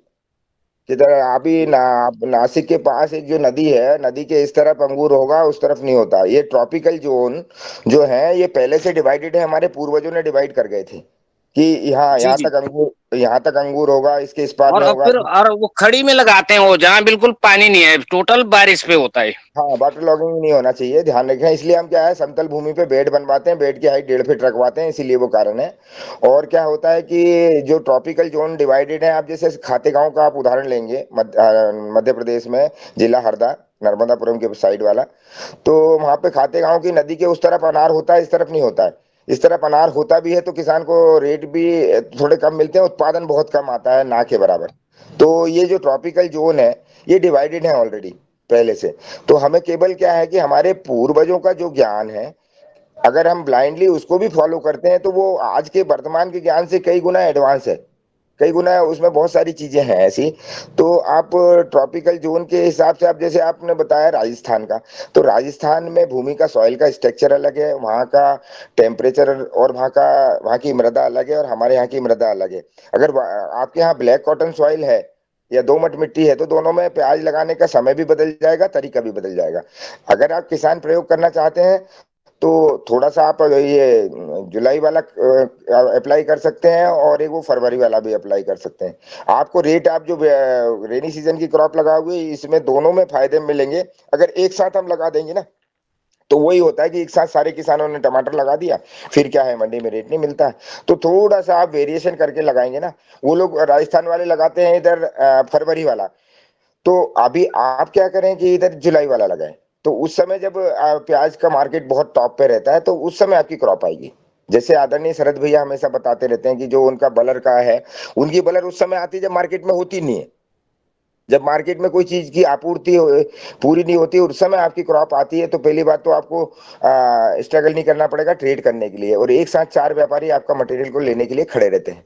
किधर अभी आप नासिक के पास एक जो नदी है, नदी के इस तरफ अंगूर होगा उस तरफ नहीं होता। ये ट्रॉपिकल जोन जो है ये पहले से डिवाइडेड है, हमारे पूर्वजों ने डिवाइड कर गए थे कि यहाँ जी जी। यहाँ तक अंगूर होगा, इसके इस पार और में अब होगा। फिर और वो खड़ी में लगाते हैं, वो जहाँ बिल्कुल पानी नहीं है, टोटल बारिश पे होता है। हाँ वाटर लॉगिंग नहीं होना चाहिए, ध्यान रखें। इसलिए हम क्या है समतल भूमि पे बेड बनवाते हैं, बेड की हाइट 1.5 फीट रखवाते हैं, इसीलिए वो कारण है। और क्या होता है कि जो ट्रॉपिकल जोन डिवाइडेड है, आप जैसे खातेगांव का आप उदाहरण लेंगे मध्य प्रदेश में, जिला हरदा नर्मदापुरम के साइड वाला, तो वहां पे खातेगांव की नदी के उस तरफ अनार होता है, इस तरफ नहीं होता है। इस तरफ अनार होता भी है तो किसान को रेट भी थोड़े कम मिलते हैं, उत्पादन बहुत कम आता है, ना के बराबर। तो ये जो ट्रॉपिकल जोन है ये डिवाइडेड है ऑलरेडी पहले से। तो हमें केवल क्या है कि हमारे पूर्वजों का जो ज्ञान है, अगर हम ब्लाइंडली उसको भी फॉलो करते हैं तो वो आज के वर्तमान के ज्ञान से कई गुना एडवांस है, कई गुना है, उसमें बहुत सारी चीजें हैं ऐसी। तो आप ट्रॉपिकल जोन के हिसाब से, आप जैसे आपने बताया राजस्थान का, तो राजस्थान में भूमि का सॉइल का स्ट्रक्चर अलग है, वहाँ का टेम्परेचर और वहाँ की मृदा अलग है और हमारे यहाँ की मृदा अलग है। अगर आपके यहाँ ब्लैक कॉटन सॉइल है या दोमट मिट्टी है तो दोनों में प्याज लगाने का समय भी बदल जाएगा, तरीका भी बदल जाएगा। अगर आप किसान प्रयोग करना चाहते हैं तो थोड़ा सा आप ये जुलाई वाला अप्लाई कर सकते हैं, और एक वो फरवरी वाला भी अप्लाई कर सकते हैं। आपको रेट, आप जो रेनी सीजन की क्रॉप लगाओगे इसमें दोनों में फायदे मिलेंगे। अगर एक साथ हम लगा देंगे ना तो वही होता है कि एक साथ सारे किसानों ने टमाटर लगा दिया, फिर क्या है मंडी में रेट नहीं मिलता है। तो थोड़ा सा आप वेरिएशन करके लगाएंगे ना, वो लोग राजस्थान वाले लगाते हैं इधर फरवरी वाला, तो अभी आप क्या करें कि इधर जुलाई वाला लगाएं। तो उस समय जब प्याज का मार्केट बहुत टॉप पे रहता है तो उस समय आपकी क्रॉप आएगी। जैसे आदरणीय शरद भैया हमेशा बताते रहते हैं कि जो उनका बलर का है, उनकी बलर उस समय आती है जब मार्केट में होती नहीं है, जब मार्केट में कोई चीज की आपूर्ति पूरी नहीं होती, उस समय आपकी क्रॉप आती है। तो पहली बात तो आपको स्ट्रगल नहीं करना पड़ेगा ट्रेड करने के लिए, और एक साथ 4 व्यापारी आपका मटेरियल को लेने के लिए खड़े रहते हैं।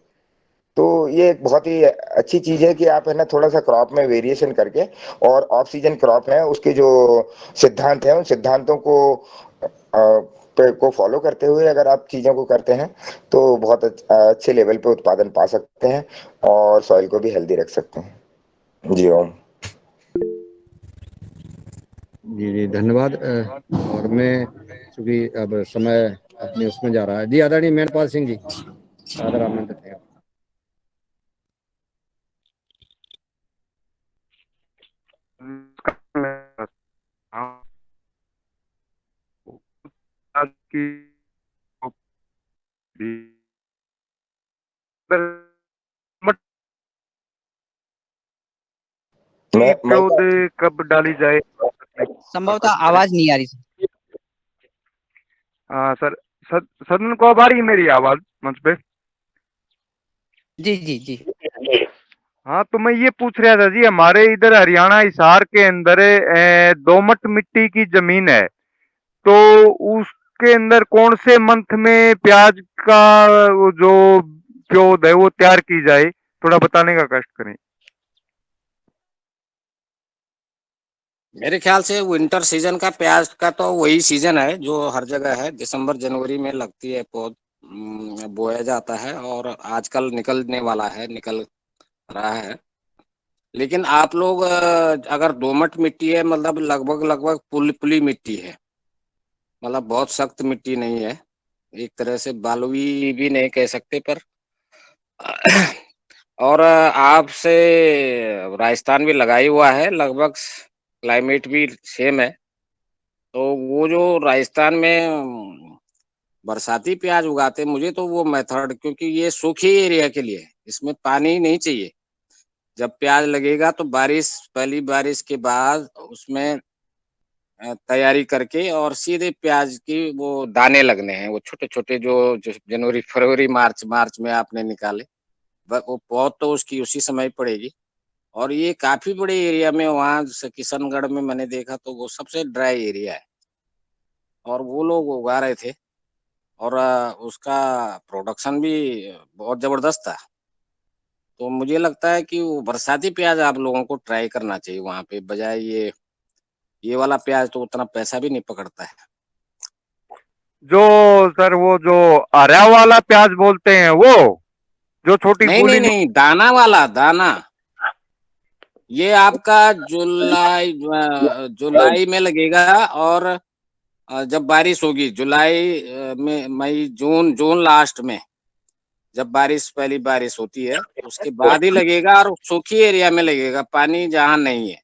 तो ये एक बहुत ही अच्छी चीज है कि आप है ना थोड़ा सा क्रॉप में वेरिएशन करके, और ऑफ सीजन क्रॉप है उसके जो सिद्धांत हैं उन सिद्धांतों को फॉलो करते हुए अगर आप चीजों को करते हैं तो बहुत अच्छे लेवल पे उत्पादन पा सकते हैं और सॉइल को भी हेल्दी रख सकते हैं। जी ओम। जी जी धन्यवाद। और मैं चूंकि अब समय अपने उसमें जा रहा है, जी आदरणीय मेणपाल सिंह जी, आदर आमंत्रित है। पौधे कब डाली जाए? संभवतः आवाज नहीं आ रही सर। हाँ सर, सदन को अब आ रही है मेरी आवाज मंच पे? जी जी जी। हाँ तो मैं ये पूछ रहा था जी, हमारे इधर हरियाणा हिसार के अंदर दोमट मिट्टी की जमीन है, तो के अंदर कौन से मंथ में प्याज का वो जो पौध है वो तैयार की जाए, थोड़ा बताने का कष्ट करें। मेरे ख्याल से विंटर सीजन का प्याज का तो वही सीजन है जो हर जगह है, दिसंबर जनवरी में लगती है पौध, बोया जाता है और आजकल निकलने वाला है, निकल रहा है। लेकिन आप लोग अगर दोमट मिट्टी है, मतलब लगभग लगभग पुली मिट्टी है, मतलब बहुत सख्त मिट्टी नहीं है, एक तरह से बालुई भी नहीं कह सकते, पर और आपसे राजस्थान भी लगा ही हुआ है, लगभग क्लाइमेट भी सेम है। तो वो जो राजस्थान में बरसाती प्याज उगाते हैं, मुझे तो वो मेथड, क्योंकि ये सूखी एरिया के लिए है, इसमें पानी नहीं चाहिए। जब प्याज लगेगा तो बारिश, पहली बारिश के बाद उसमें तैयारी करके और सीधे प्याज की वो दाने लगने हैं, वो छोटे-छोटे जो जनवरी, फरवरी, मार्च में आपने निकाले, वो पौध तो उसकी उसी समय पड़ेगी। और ये काफ़ी बड़े एरिया में, वहाँ जैसे किशनगढ़ में मैंने देखा तो वो सबसे ड्राई एरिया है और वो लोग उगा रहे थे और उसका प्रोडक्शन भी बहुत ज़बरदस्त था। तो मुझे लगता है कि वो बरसाती प्याज़ आप लोगों को ट्राई करना चाहिए वहाँ पे, बजाय ये वाला प्याज़ तो उतना पैसा भी नहीं पकड़ता है। जो सर वो जो हरा वाला प्याज बोलते हैं वो, जो छोटी नहीं, नहीं, फूली नहीं, दाना वाला, दाना। ये आपका जुलाई में लगेगा और जब बारिश होगी जुलाई में, मई, जून लास्ट में, जब बारिश, पहली बारिश होती है, उसके बाद ही लगेगा और सूखी एरिया में लगेगा, पानी जहाँ नहीं है।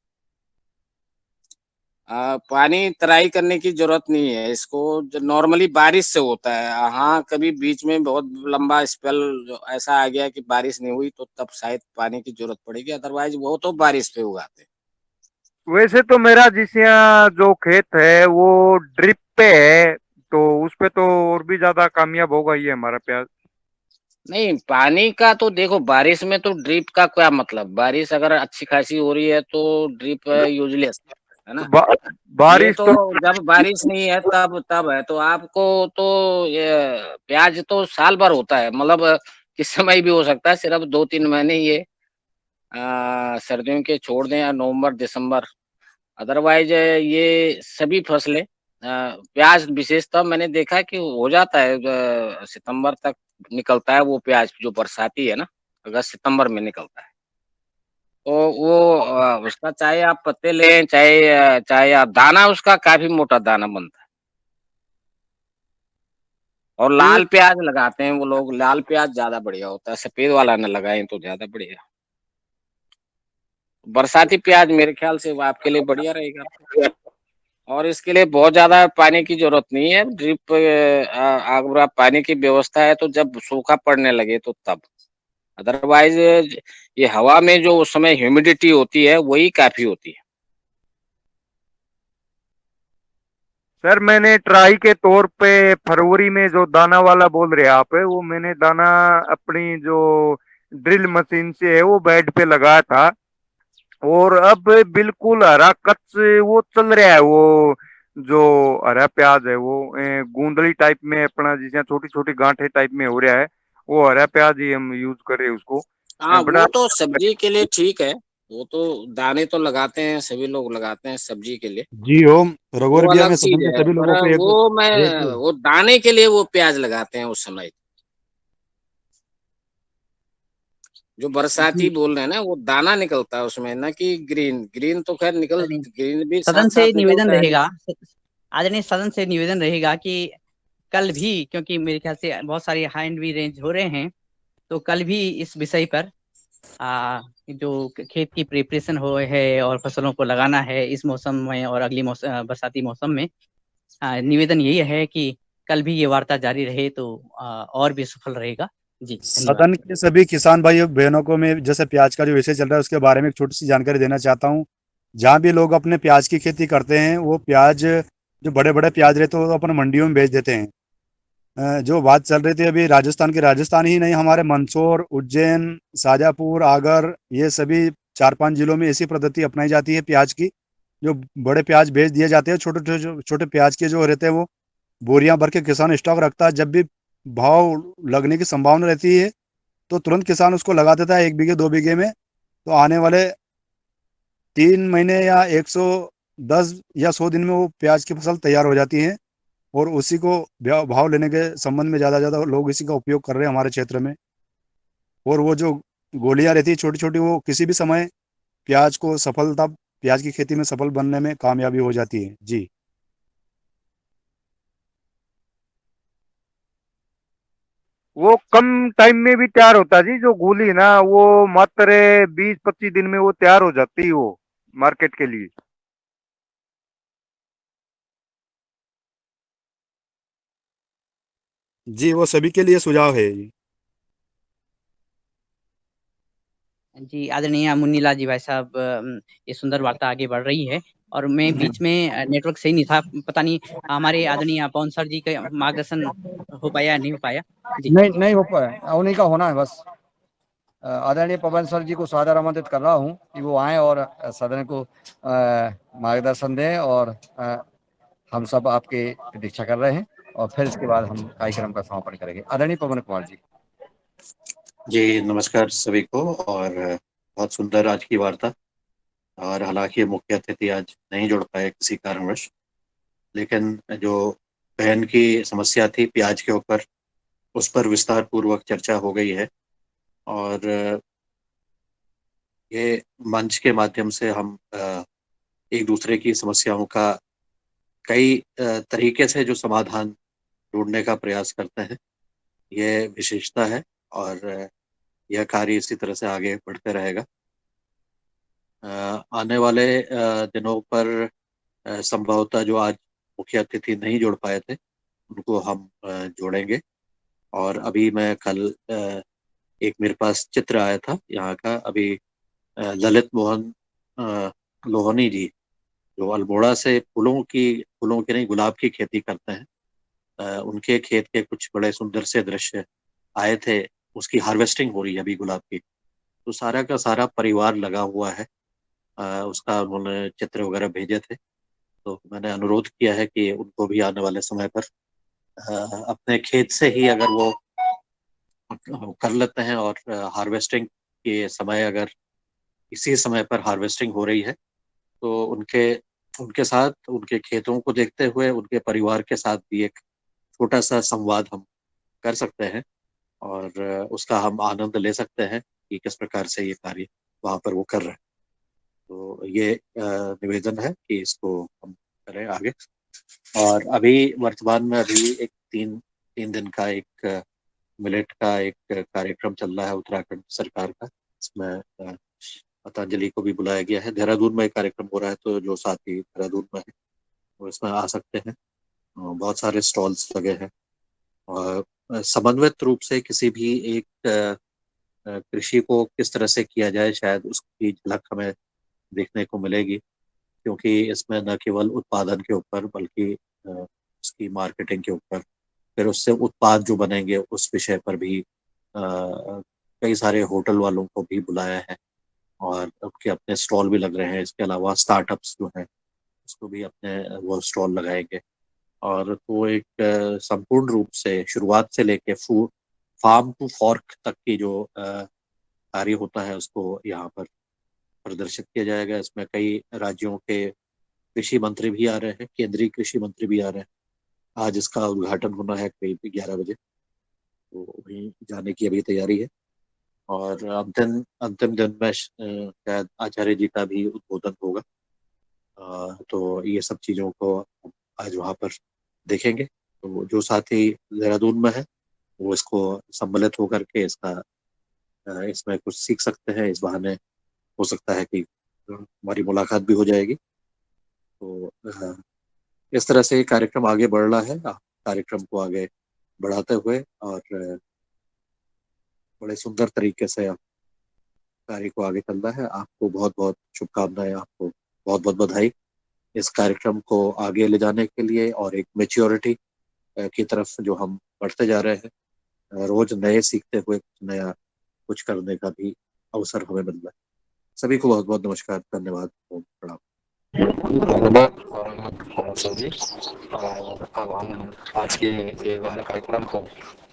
पानी तराई करने की जरूरत नहीं है इसको, जो नॉर्मली बारिश से होता है। हाँ, कभी बीच में बहुत लंबा स्पेल जो ऐसा आ गया कि बारिश नहीं हुई तो तब शायद पानी की जरूरत पड़ेगी, अदरवाइज वो तो बारिश पे उगाते हैं। वैसे तो मेरा जिस यहाँ जो खेत है वो ड्रिप पे है, तो उस पे तो और भी ज्यादा कामयाब होगा ये हमारा प्याज। नहीं, पानी का तो देखो, बारिश में तो ड्रिप का क्या मतलब, बारिश अगर अच्छी खासी हो रही है तो ड्रिप यूजलेस है ना। बा, ये बारिश तो तो जब बारिश नहीं है तब है, तो आपको तो ये प्याज तो साल भर होता है, मतलब किस समय भी हो सकता है, सिर्फ 2-3 महीने ये सर्दियों के छोड़ दें, या नवंबर दिसंबर, अदरवाइज ये सभी फसलें, प्याज विशेषतः मैंने देखा है कि हो जाता है, सितंबर तक निकलता है वो प्याज जो बरसाती है ना, अगस्त सितंबर में निकलता है। तो वो उसका चाहे आप पत्ते लें, चाहे आप दाना, उसका काफी मोटा दाना बनता है। और लाल एक प्याज लगाते हैं वो लोग, लाल प्याज ज्यादा बढ़िया होता है, सफेद वाला न लगाएं तो ज्यादा बढ़िया। बरसाती प्याज मेरे ख्याल से वो आपके लिए बढ़िया रहेगा, और इसके लिए बहुत ज्यादा पानी की जरूरत नहीं है, ड्रिप अगर आप पानी की व्यवस्था है तो जब सूखा पड़ने लगे तो तब, अदरवाइज ये हवा में जो उस समय ह्यूमिडिटी होती है वही काफी होती है। सर मैंने ट्राई के तौर पे फरवरी में जो दाना वाला बोल रहे आप है, वो मैंने दाना अपनी जो ड्रिल मशीन से है वो बेड पे लगाया था, और अब बिल्कुल हरा कच्च वो चल रहा है। वो जो हरा प्याज है वो गूंदली टाइप में अपना जिसे छोटी छोटी गांठे टाइप में हो रहा है, वो हरा प्याज ही हम यूज कर रहे हैं उसको। हाँ, बड़ा वो तो सब्जी के लिए ठीक है, वो तो दाने तो लगाते हैं, सभी लोग लगाते हैं सब्जी के लिए, जी ओम, वो रघुवर भैया अलग मैं चीज सदन के है, सभी पर लोगों को एक एक वो दाने के लिए वो प्याज लगाते हैं उस समय। जो बरसाती जी, बोल रहे हैं ना, वो दाना निकलता है उसमें, ना कि ग्रीन। ग्रीन तो खैर आदरणीय ग्रीन भी सदन साथ से साथ निवेदन निकलता है। रहेगा, आदरणीय सदन से निवेदन रहेगा कि कल भी, क्योंकि मेरे ख्याल से बहुत सारे हैंड भी रेंज हो रहे हैं, तो कल भी इस विषय पर जो खेत की प्रिपरेशन हो है और फसलों को लगाना है इस मौसम में और अगली मौसम, बरसाती मौसम में, निवेदन यही है कि कल भी ये वार्ता जारी रहे तो और भी सफल रहेगा। जी धन्यवाद। सदन के सभी किसान भाई बहनों को मैं जैसे प्याज का जो विषय चल रहा है उसके बारे में एक छोटी सी जानकारी देना चाहता हूँ। जहाँ भी लोग अपने प्याज की खेती करते हैं वो प्याज जो बड़े बड़े प्याज रहते हैं वो अपने मंडियों में बेच देते हैं। जो बात चल रही थी अभी राजस्थान की, राजस्थान ही नहीं हमारे मंदसौर, उज्जैन, शाजापुर, आगर, ये सभी 4-5 जिलों में ऐसी पद्धति अपनाई जाती है प्याज की। जो बड़े प्याज बेच दिए जाते हैं, छोटे छोटे छोटे प्याज के जो रहते हैं वो बोरियां भर के किसान स्टॉक रखता है। जब भी भाव लगने की संभावना रहती है तो तुरंत किसान उसको लगा देता है 1 बीघे 2 बीघे में। तो आने वाले 3 महीने या 110 या 100 दिन में वो प्याज की फसल तैयार हो जाती है। और उसी को भाव लेने के संबंध में ज़्यादा लोग इसी का उपयोग कर रहे हैं हमारे क्षेत्र में। और वो जो गोलियां रहती है छोटी छोटी, वो किसी भी समय प्याज की खेती में सफल बनने में कामयाबी हो जाती है जी। वो कम टाइम में भी तैयार होता है जी, जो गोली है ना वो मात्र 20-25 दिन में वो तैयार हो जाती है वो मार्केट के लिए। जी, वो सभी के लिए सुझाव है जी। जी, आदरणीय मुन्नीलाल जी भाई साहब, ये सुंदर वार्ता आगे बढ़ रही है और मैं जी बीच में नेटवर्क सही नहीं था, पता नहीं हमारे आदरणीय पवन सर जी का मार्गदर्शन हो पाया या नहीं हो पाया। जी नहीं नहीं हो पाया, उन्हीं का होना है बस। आदरणीय पवन सर जी को सादर आमंत्रित कर रहा हूँ कि वो आए और सदन को मार्गदर्शन दें। और हम सब आपके प्रतीक्षा कर रहे हैं और फिर इसके बाद हम कार्यक्रम का समापन करेंगे। आदरणीय पवन कुमार जी। जी नमस्कार सभी को। और बहुत सुंदर आज की वार्ता। और हालांकि मुख्य अतिथि आज नहीं जुड़ पाए किसी कारणवश, लेकिन जो बहन की समस्या थी प्याज के ऊपर, उस पर विस्तार पूर्वक चर्चा हो गई है। और ये मंच के माध्यम से हम एक दूसरे की समस्याओं का कई तरीके से जो समाधान ढूंढने का प्रयास करते हैं, ये विशेषता है। और यह कार्य इसी तरह से आगे बढ़ते रहेगा। आने वाले दिनों पर संभवतः जो आज मुख्य अतिथि नहीं जुड़ पाए थे उनको हम जोड़ेंगे। और अभी मैं कल एक मेरे पास चित्र आया था यहाँ का, अभी ललित मोहन लोहनी जी, जो अल्मोड़ा से फूलों की नहीं गुलाब की खेती करते हैं, उनके खेत के कुछ बड़े सुंदर से दृश्य आए थे। उसकी हार्वेस्टिंग हो रही है अभी गुलाब की। तो सारा का सारा परिवार लगा हुआ है। उसका उन्होंने चित्र वगैरह भेजे थे। तो मैंने अनुरोध किया है कि उनको भी आने वाले समय पर अपने खेत से ही अगर वो कर लेते हैं, और हार्वेस्टिंग के समय अगर इसी समय पर हार्वेस्टिंग हो रही है तो उनके उनके साथ उनके खेतों को देखते हुए उनके परिवार के साथ भी एक छोटा सा संवाद हम कर सकते हैं। और उसका हम आनंद ले सकते हैं कि किस प्रकार से ये कार्य वहाँ पर वो कर रहे हैं। तो ये निवेदन है कि इसको हम करें आगे। और अभी वर्तमान में अभी एक तीन तीन दिन का एक मिलेट का एक कार्यक्रम चल रहा है उत्तराखंड सरकार का। इसमें पतंजलि को भी बुलाया गया है। देहरादून में एक कार्यक्रम हो रहा है, तो जो साथी देहरादून में है वो इसमें आ सकते हैं। बहुत सारे स्टॉल्स लगे हैं। और समन्वित रूप से किसी भी एक कृषि को किस तरह से किया जाए, शायद उसकी झलक हमें देखने को मिलेगी। क्योंकि इसमें न केवल उत्पादन के ऊपर बल्कि उसकी मार्केटिंग के ऊपर, फिर उससे उत्पाद जो बनेंगे उस विषय पर भी कई सारे होटल वालों को भी बुलाया है और उनके अपने स्टॉल भी लग रहे हैं। इसके अलावा स्टार्टअप्स जो हैं उसको भी अपने वो स्टॉल लगाएंगे। और तो एक संपूर्ण रूप से शुरुआत से लेके फार्म टू फॉर्क तक की जो कार्य होता है उसको यहाँ पर प्रदर्शित किया जाएगा। इसमें कई राज्यों के कृषि मंत्री भी आ रहे हैं, केंद्रीय कृषि मंत्री भी आ रहे हैं। आज इसका उद्घाटन होना है करीब 11 बजे, तो वहीं जाने की अभी तैयारी है। और अंतिम अंतिम दिन में शायद आचार्य जी का भी उद्बोधन होगा। तो ये सब चीज़ों को हम आज वहाँ पर देखेंगे। तो जो साथी देहरादून में है वो इसको सम्मिलित होकर के इसमें कुछ सीख सकते हैं। इस बहाने हो सकता है कि हमारी मुलाकात भी हो जाएगी। तो इस तरह से ये कार्यक्रम आगे बढ़ रहा है। कार्यक्रम को आगे बढ़ाते हुए और बड़े सुंदर तरीके से कार्य को आगे चल रहा है। आपको बहुत बहुत शुभकामनाएं, आपको बहुत बहुत बधाई इस कार्यक्रम को आगे ले जाने के लिए और एक मेच्योरिटी की तरफ जो हम बढ़ते जा रहे हैं। रोज नए सीखते हुए कुछ नया कुछ करने का भी अवसर हमें मिल रहा है। सभी को बहुत बहुत नमस्कार, धन्यवाद, ओम प्रणाम। धन्यवाद सर जी। और अब हम आज के ये वाले कार्यक्रम को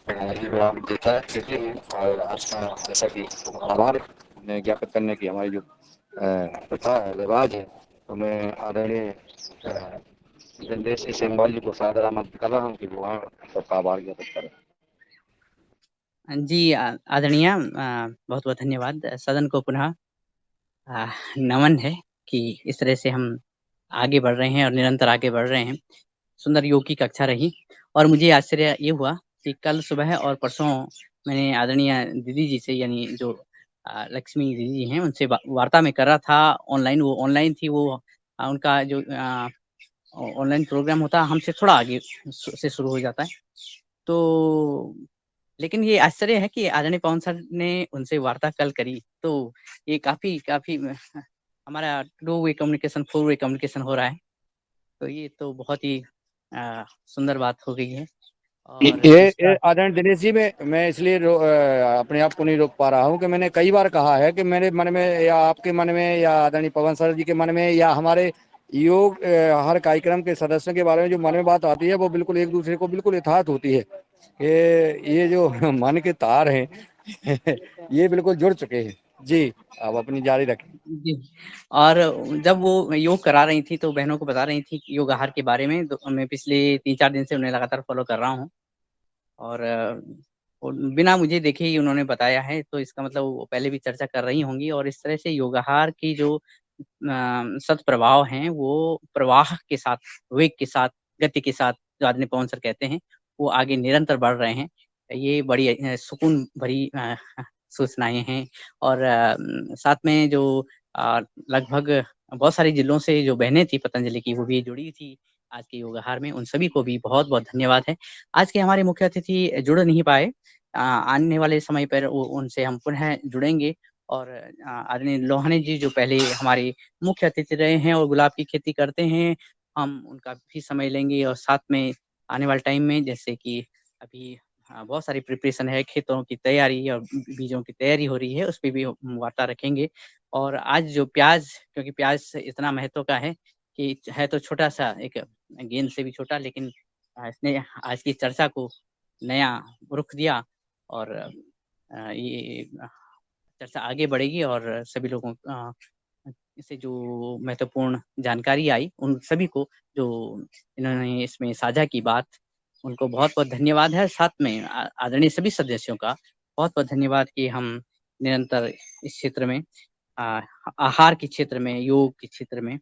यहीं विराम देते हैं। और आज का जैसा कि आभार ज्ञापित करने की हमारी जो प्रथा है, रिवाज है, तो मैं आदरणीय जनदेश सेमवाल जी को सादर आमंत्रित कर रहा हूँ कि वो सबका आभार ज्ञापित करें। जी आदरणीय बहुत बहुत धन्यवाद। सदन को पुनः नमन है कि इस तरह से हम आगे बढ़ रहे हैं और निरंतर आगे बढ़ रहे हैं। सुंदर योग की कक्षा रही और मुझे आश्चर्य ये हुआ कि कल सुबह और परसों मैंने आदरणीय दीदी जी से, यानी जो लक्ष्मी दीदी जी हैं, उनसे वार्ता में कर रहा था। ऑनलाइन, वो ऑनलाइन थी, वो उनका जो ऑनलाइन प्रोग्राम होता है हमसे थोड़ा आगे से शुरू हो जाता है। तो लेकिन ये आश्चर्य है कि आदरणीय पवन सर ने उनसे वार्ता कल करी, तो ये काफ़ी हमारा 2 वे कम्युनिकेशन, 4 वे कम्युनिकेशन हो रहा है। तो ये तो बहुत ही सुंदर बात हो गई है। और ये आदरणीय दिनेश जी, मैं इसलिए अपने आप को नहीं रोक पा रहा हूँ कि मैंने कई बार कहा है कि मेरे मन में या आपके मन में या आदरणीय पवन सर जी के मन में या हमारे योग हर कार्यक्रम के सदस्यों के बारे में जो मन में बात आती है वो बिल्कुल एक दूसरे को बिल्कुल यथार्थ होती है। ये जो मन के तार हैं ये बिल्कुल जुड़ चुके हैं। जी, आप अपनी जारी रखें। जी, और जब वो योग करा रही थी तो बहनों को बता रही थी योग आहार के बारे में, तो मैं पिछले 3-4 दिन से उन्हें लगातार फॉलो कर रहा हूँ। और बिना मुझे देखे ही उन्होंने बताया है, तो इसका मतलब वो पहले भी चर्चा कर रही होंगी। और इस तरह से योगाहार की जो सत्प्रभाव हैं, वो प्रवाह के साथ, वेग के साथ, गति के साथ, जो आदरणीय पवन सर कहते हैं, वो आगे निरंतर बढ़ रहे हैं। ये बड़ी सुकून भरी सूचनाएँ हैं। और साथ में जो लगभग बहुत सारे जिलों से जो बहनें थी पतंजलि की, वो भी जुड़ी थी आज के योगाहार में। उन सभी को भी बहुत-बहुत धन्यवाद है। आज के हमारे मुख्य अतिथि जुड़ नहीं पाए। आने वाले समय पर उनसे हम पुनः जुड़ेंगे। और आदरणीय लोहानी जी, जो पहले हमारे मुख्य अतिथि रहे हैं और गुलाब की खेती करते हैं, हम उनका भी समय लेंगे। और साथ में आने वाले टाइम में, जैसे कि अभी बहुत सारी प्रिपरेशन है, खेतों की तैयारी और बीजों की तैयारी हो रही है, उस पे भी हम वार्ता रखेंगे। और आज जो प्याज़, क्योंकि प्याज़ इतना महत्व का है कि है तो छोटा-सा, एक गेंद से भी छोटा, लेकिन इसने आज की चर्चा को नया रुख दिया। और ये चर्चा आगे बढ़ेगी और सभी लोगों इससे जो महत्वपूर्ण जानकारी आई, उन सभी को जो इन्होंने इसमें साझा की बात, उनको बहुत-बहुत धन्यवाद है। साथ में आदरणीय सभी सदस्यों का बहुत-बहुत धन्यवाद कि हम निरंतर इस क्षेत्र में, आहार के क्षेत्र में, योग के क्षेत्र में,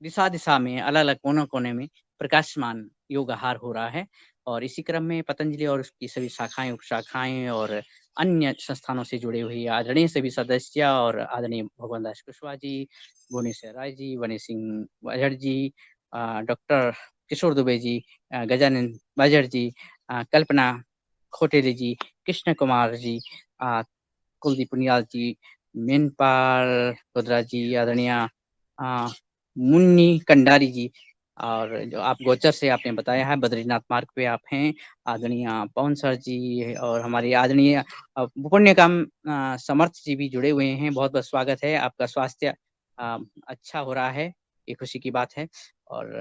दिशा-दिशा में, अलग-अलग कोने-कोने में प्रकाशमान योग आहार हो रहा है। और इसी क्रम में पतंजलि और उसकी सभी शाखाएँ, उपशाखाएँ और अन्य संस्थानों से जुड़े हुए आदरणीय सभी सदस्य और आदरणीय भगवान दास कुशवाहा जी, भुवनेश्वर राय जी, वनी सिंह बाजड़ जी, डॉक्टर किशोर दुबे जी, गजानन बाजड़ जी, कल्पना खोटेले जी, कृष्ण कुमार जी, कुलदीप पुनियाल जी, मेनपाल रुद्रा जी, आदरणीय मुन्नी कंडारी जी, और जो आप गोचर से आपने बताया है बद्रीनाथ मार्ग पे आप हैं, आदरणीय पवन सर जी, और हमारे आदरणीय पुण्यकाम समर्थ जी भी जुड़े हुए हैं। बहुत-बहुत स्वागत है। आपका स्वास्थ्य अच्छा हो रहा है, ये खुशी की बात है। और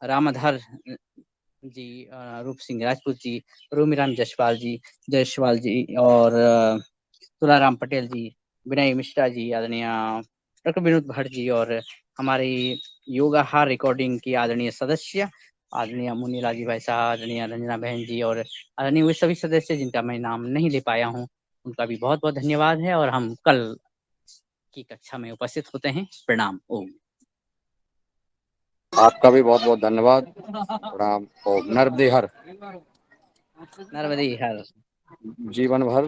रामाधार जी, रूप सिंह राजपूत जी, रोमीराम जायसवाल जी, और तुलाराम पटेल जी, विनय मिश्रा जी, आदरणीय डॉक्टर विनोद भट्ट जी, और हमारे योगाहार रिकॉर्डिंग की आदरणीय सदस्य आदरणीय मुनीलाल जी भाई साहब, आदरणीय रंजना बहन जी, और आदरणीय वे सभी सदस्य जिनका मैं नाम नहीं ले पाया हूँ, उनका भी बहुत-बहुत धन्यवाद है। और हम कल की कक्षा में उपस्थित होते हैं। प्रणाम। ओम। आपका भी बहुत-बहुत धन्यवाद। प्रणाम। ओम नर्मदे हर। नर्मदे हर। जीवन भर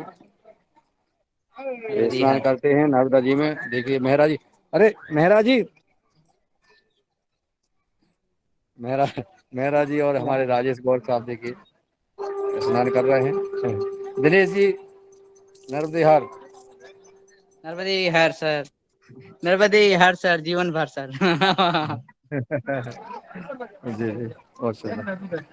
नर्मदे स्नान हर। करते हैं नर्मदा जी में। देखिए मेहरा जी, अरे मेहरा जी, मेहरा जी और हमारे राजेश गौर साहब देखिए स्नान कर रहे हैं। दिनेश जी, नर्मदे हर। नर्मदे हर सर, नर्मदे हर सर, जीवन भर सर। जी जी, बहुत सुंदर।